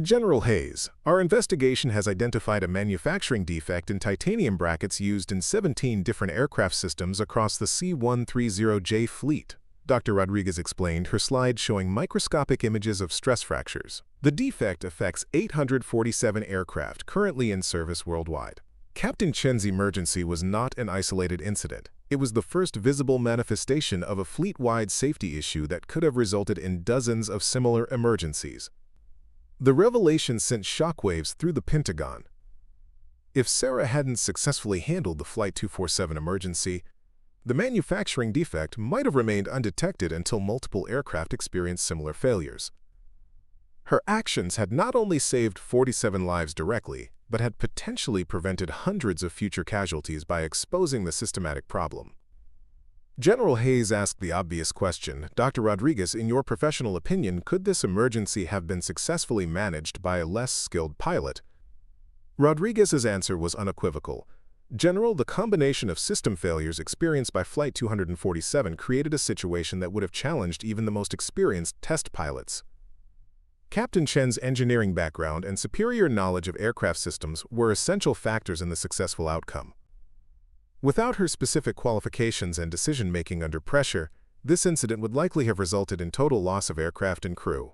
General Hayes, our investigation has identified a manufacturing defect in titanium brackets used in 17 different aircraft systems across the C-130J fleet, Dr. Rodriguez explained, her slide showing microscopic images of stress fractures. The defect affects 847 aircraft currently in service worldwide. Captain Chen's emergency was not an isolated incident. It was the first visible manifestation of a fleet-wide safety issue that could have resulted in dozens of similar emergencies. The revelation sent shockwaves through the Pentagon. If Sarah hadn't successfully handled the Flight 247 emergency, the manufacturing defect might have remained undetected until multiple aircraft experienced similar failures. Her actions had not only saved 47 lives directly, but had potentially prevented hundreds of future casualties by exposing the systematic problem. General Hayes asked the obvious question, Dr. Rodriguez, in your professional opinion, could this emergency have been successfully managed by a less skilled pilot? Rodriguez's answer was unequivocal. General, the combination of system failures experienced by Flight 247 created a situation that would have challenged even the most experienced test pilots. Captain Chen's engineering background and superior knowledge of aircraft systems were essential factors in the successful outcome. Without her specific qualifications and decision-making under pressure, this incident would likely have resulted in total loss of aircraft and crew.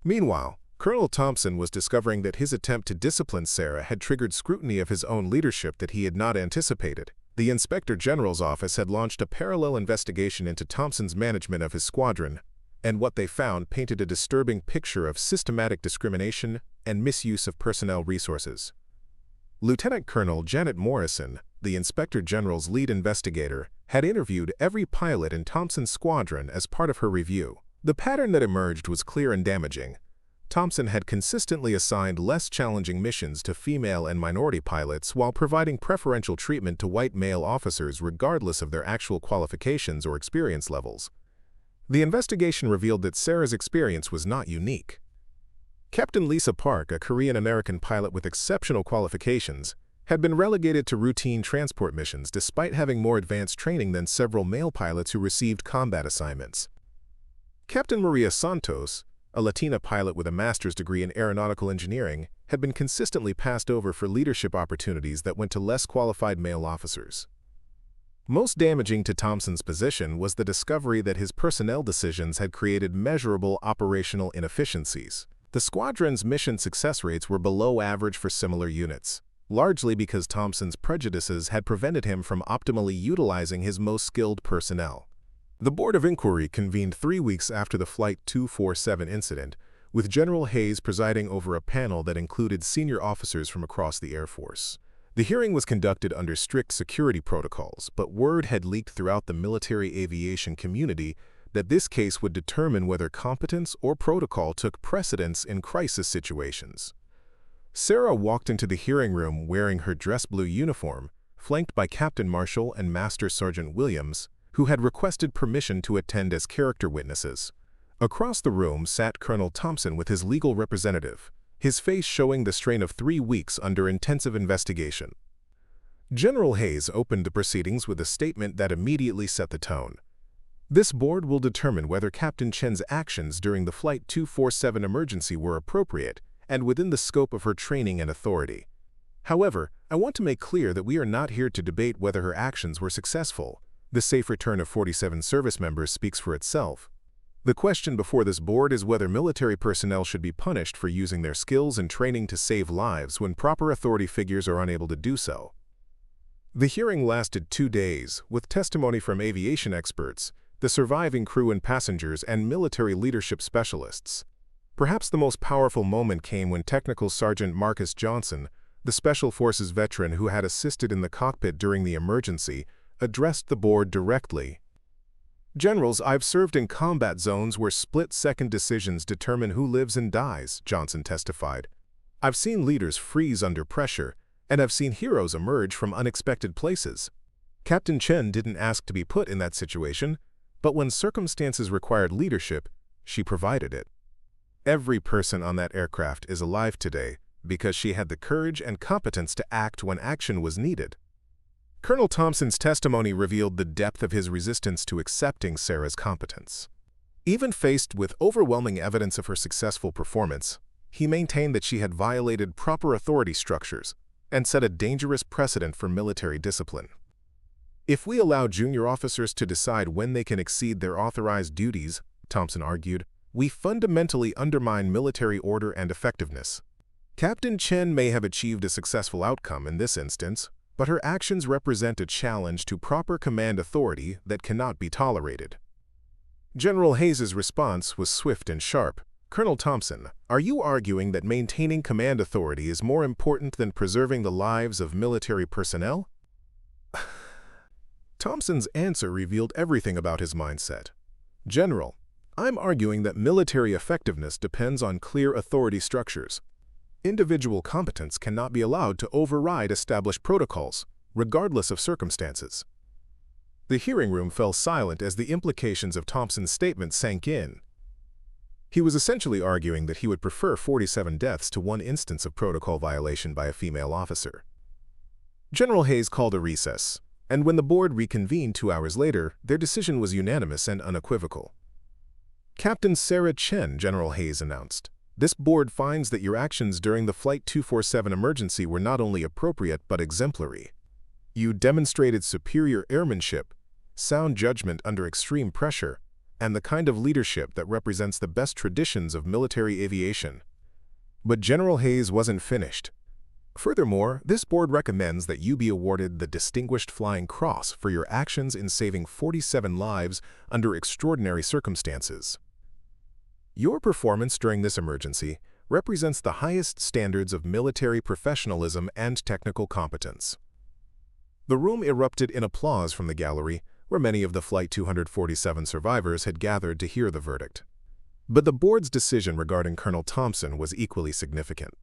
Meanwhile, Colonel Thompson was discovering that his attempt to discipline Sarah had triggered scrutiny of his own leadership that he had not anticipated. The Inspector General's office had launched a parallel investigation into Thompson's management of his squadron, and what they found painted a disturbing picture of systematic discrimination and misuse of personnel resources. Lieutenant Colonel Janet Morrison, the Inspector General's lead investigator, had interviewed every pilot in Thompson's squadron as part of her review. The pattern that emerged was clear and damaging. Thompson had consistently assigned less challenging missions to female and minority pilots while providing preferential treatment to white male officers regardless of their actual qualifications or experience levels. The investigation revealed that Sarah's experience was not unique. Captain Lisa Park, a Korean-American pilot with exceptional qualifications, had been relegated to routine transport missions despite having more advanced training than several male pilots who received combat assignments. Captain Maria Santos, a Latina pilot with a master's degree in aeronautical engineering, had been consistently passed over for leadership opportunities that went to less qualified male officers. Most damaging to Thompson's position was the discovery that his personnel decisions had created measurable operational inefficiencies. The squadron's mission success rates were below average for similar units, largely because Thompson's prejudices had prevented him from optimally utilizing his most skilled personnel. The Board of Inquiry convened 3 weeks after the Flight 247 incident, with General Hayes presiding over a panel that included senior officers from across the Air Force. The hearing was conducted under strict security protocols, but word had leaked throughout the military aviation community that this case would determine whether competence or protocol took precedence in crisis situations. Sarah walked into the hearing room wearing her dress blue uniform, flanked by Captain Marshall and Master Sergeant Williams, who had requested permission to attend as character witnesses. Across the room sat Colonel Thompson with his legal representative, his face showing the strain of 3 weeks under intensive investigation. General Hayes opened the proceedings with a statement that immediately set the tone. This board will determine whether Captain Chen's actions during the Flight 247 emergency were appropriate and within the scope of her training and authority. However, I want to make clear that we are not here to debate whether her actions were successful. The safe return of 47 service members speaks for itself. The question before this board is whether military personnel should be punished for using their skills and training to save lives when proper authority figures are unable to do so. The hearing lasted 2 days, with testimony from aviation experts, the surviving crew and passengers, and military leadership specialists. Perhaps the most powerful moment came when Technical Sergeant Marcus Thompson, the Special Forces veteran who had assisted in the cockpit during the emergency, addressed the board directly. "Generals, I've served in combat zones where split-second decisions determine who lives and dies," Johnson testified. "I've seen leaders freeze under pressure, and I've seen heroes emerge from unexpected places. Captain Chen didn't ask to be put in that situation, but when circumstances required leadership, she provided it. Every person on that aircraft is alive today because she had the courage and competence to act when action was needed." Colonel Thompson's testimony revealed the depth of his resistance to accepting Sarah's competence. Even faced with overwhelming evidence of her successful performance, he maintained that she had violated proper authority structures and set a dangerous precedent for military discipline. "If we allow junior officers to decide when they can exceed their authorized duties," Thompson argued, "we fundamentally undermine military order and effectiveness. Captain Chen may have achieved a successful outcome in this instance, but her actions represent a challenge to proper command authority that cannot be tolerated." General Hayes's response was swift and sharp. "Colonel Thompson, are you arguing that maintaining command authority is more important than preserving the lives of military personnel?" Thompson's answer revealed everything about his mindset. "General, I'm arguing that military effectiveness depends on clear authority structures. Individual competence cannot be allowed to override established protocols, regardless of circumstances." The hearing room fell silent as the implications of Thompson's statement sank in. He was essentially arguing that he would prefer 47 deaths to one instance of protocol violation by a female officer. General Hayes called a recess, and when the board reconvened 2 hours later, their decision was unanimous and unequivocal. "Captain Sarah Chen," General Hayes announced, "this board finds that your actions during the Flight 247 emergency were not only appropriate but exemplary. You demonstrated superior airmanship, sound judgment under extreme pressure, and the kind of leadership that represents the best traditions of military aviation." But General Hayes wasn't finished. "Furthermore, this board recommends that you be awarded the Distinguished Flying Cross for your actions in saving 47 lives under extraordinary circumstances. Your performance during this emergency represents the highest standards of military professionalism and technical competence." The room erupted in applause from the gallery, where many of the Flight 247 survivors had gathered to hear the verdict. But the board's decision regarding Colonel Thompson was equally significant.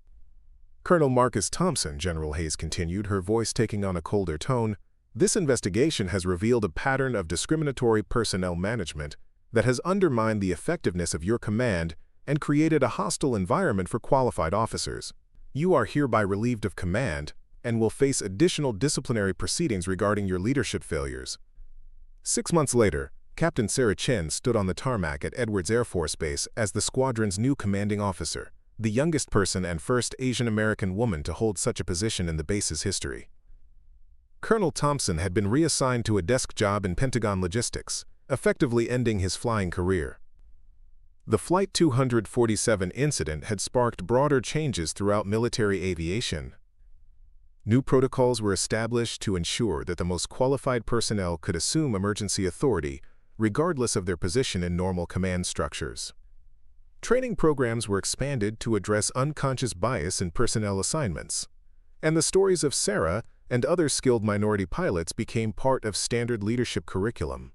"Colonel Marcus Thompson," General Hayes continued, her voice taking on a colder tone, "this investigation has revealed a pattern of discriminatory personnel management that has undermined the effectiveness of your command and created a hostile environment for qualified officers. You are hereby relieved of command and will face additional disciplinary proceedings regarding your leadership failures." 6 months later, Captain Sarah Chen stood on the tarmac at Edwards Air Force Base as the squadron's new commanding officer, the youngest person and first Asian American woman to hold such a position in the base's history. Colonel Thompson had been reassigned to a desk job in Pentagon logistics, effectively ending his flying career. The Flight 247 incident had sparked broader changes throughout military aviation. New protocols were established to ensure that the most qualified personnel could assume emergency authority, regardless of their position in normal command structures. Training programs were expanded to address unconscious bias in personnel assignments, and the stories of Sarah and other skilled minority pilots became part of standard leadership curriculum.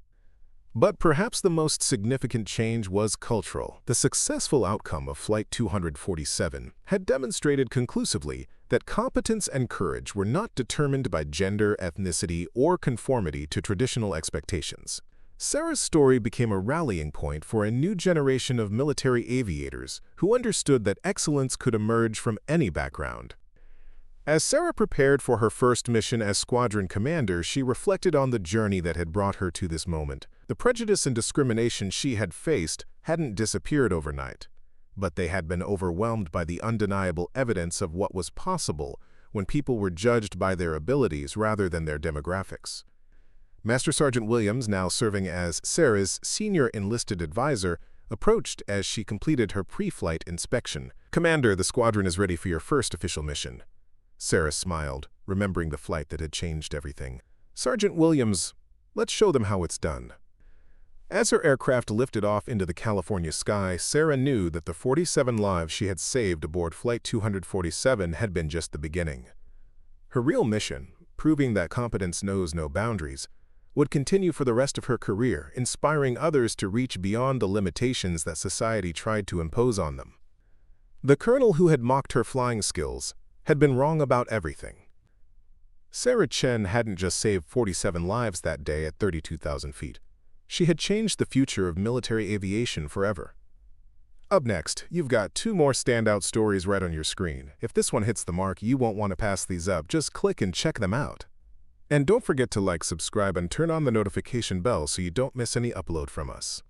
But perhaps the most significant change was cultural. The successful outcome of Flight 247 had demonstrated conclusively that competence and courage were not determined by gender, ethnicity, or conformity to traditional expectations. Sarah's story became a rallying point for a new generation of military aviators who understood that excellence could emerge from any background. As Sarah prepared for her first mission as squadron commander, she reflected on the journey that had brought her to this moment. The prejudice and discrimination she had faced hadn't disappeared overnight, but they had been overwhelmed by the undeniable evidence of what was possible when people were judged by their abilities rather than their demographics. Master Sergeant Williams, now serving as Sarah's senior enlisted advisor, approached as she completed her pre-flight inspection. "Commander, the squadron is ready for your first official mission." Sarah smiled, remembering the flight that had changed everything. "Sergeant Williams, let's show them how it's done." As her aircraft lifted off into the California sky, Sarah knew that the 47 lives she had saved aboard Flight 247 had been just the beginning. Her real mission, proving that competence knows no boundaries, would continue for the rest of her career, inspiring others to reach beyond the limitations that society tried to impose on them. The colonel who had mocked her flying skills had been wrong about everything. Sarah Chen hadn't just saved 47 lives that day at 32,000 feet. She had changed the future of military aviation forever. Up next, you've got 2 more standout stories right on your screen. If this one hits the mark, you won't want to pass these up. Just click and check them out. And don't forget to like, subscribe, and turn on the notification bell so you don't miss any upload from us.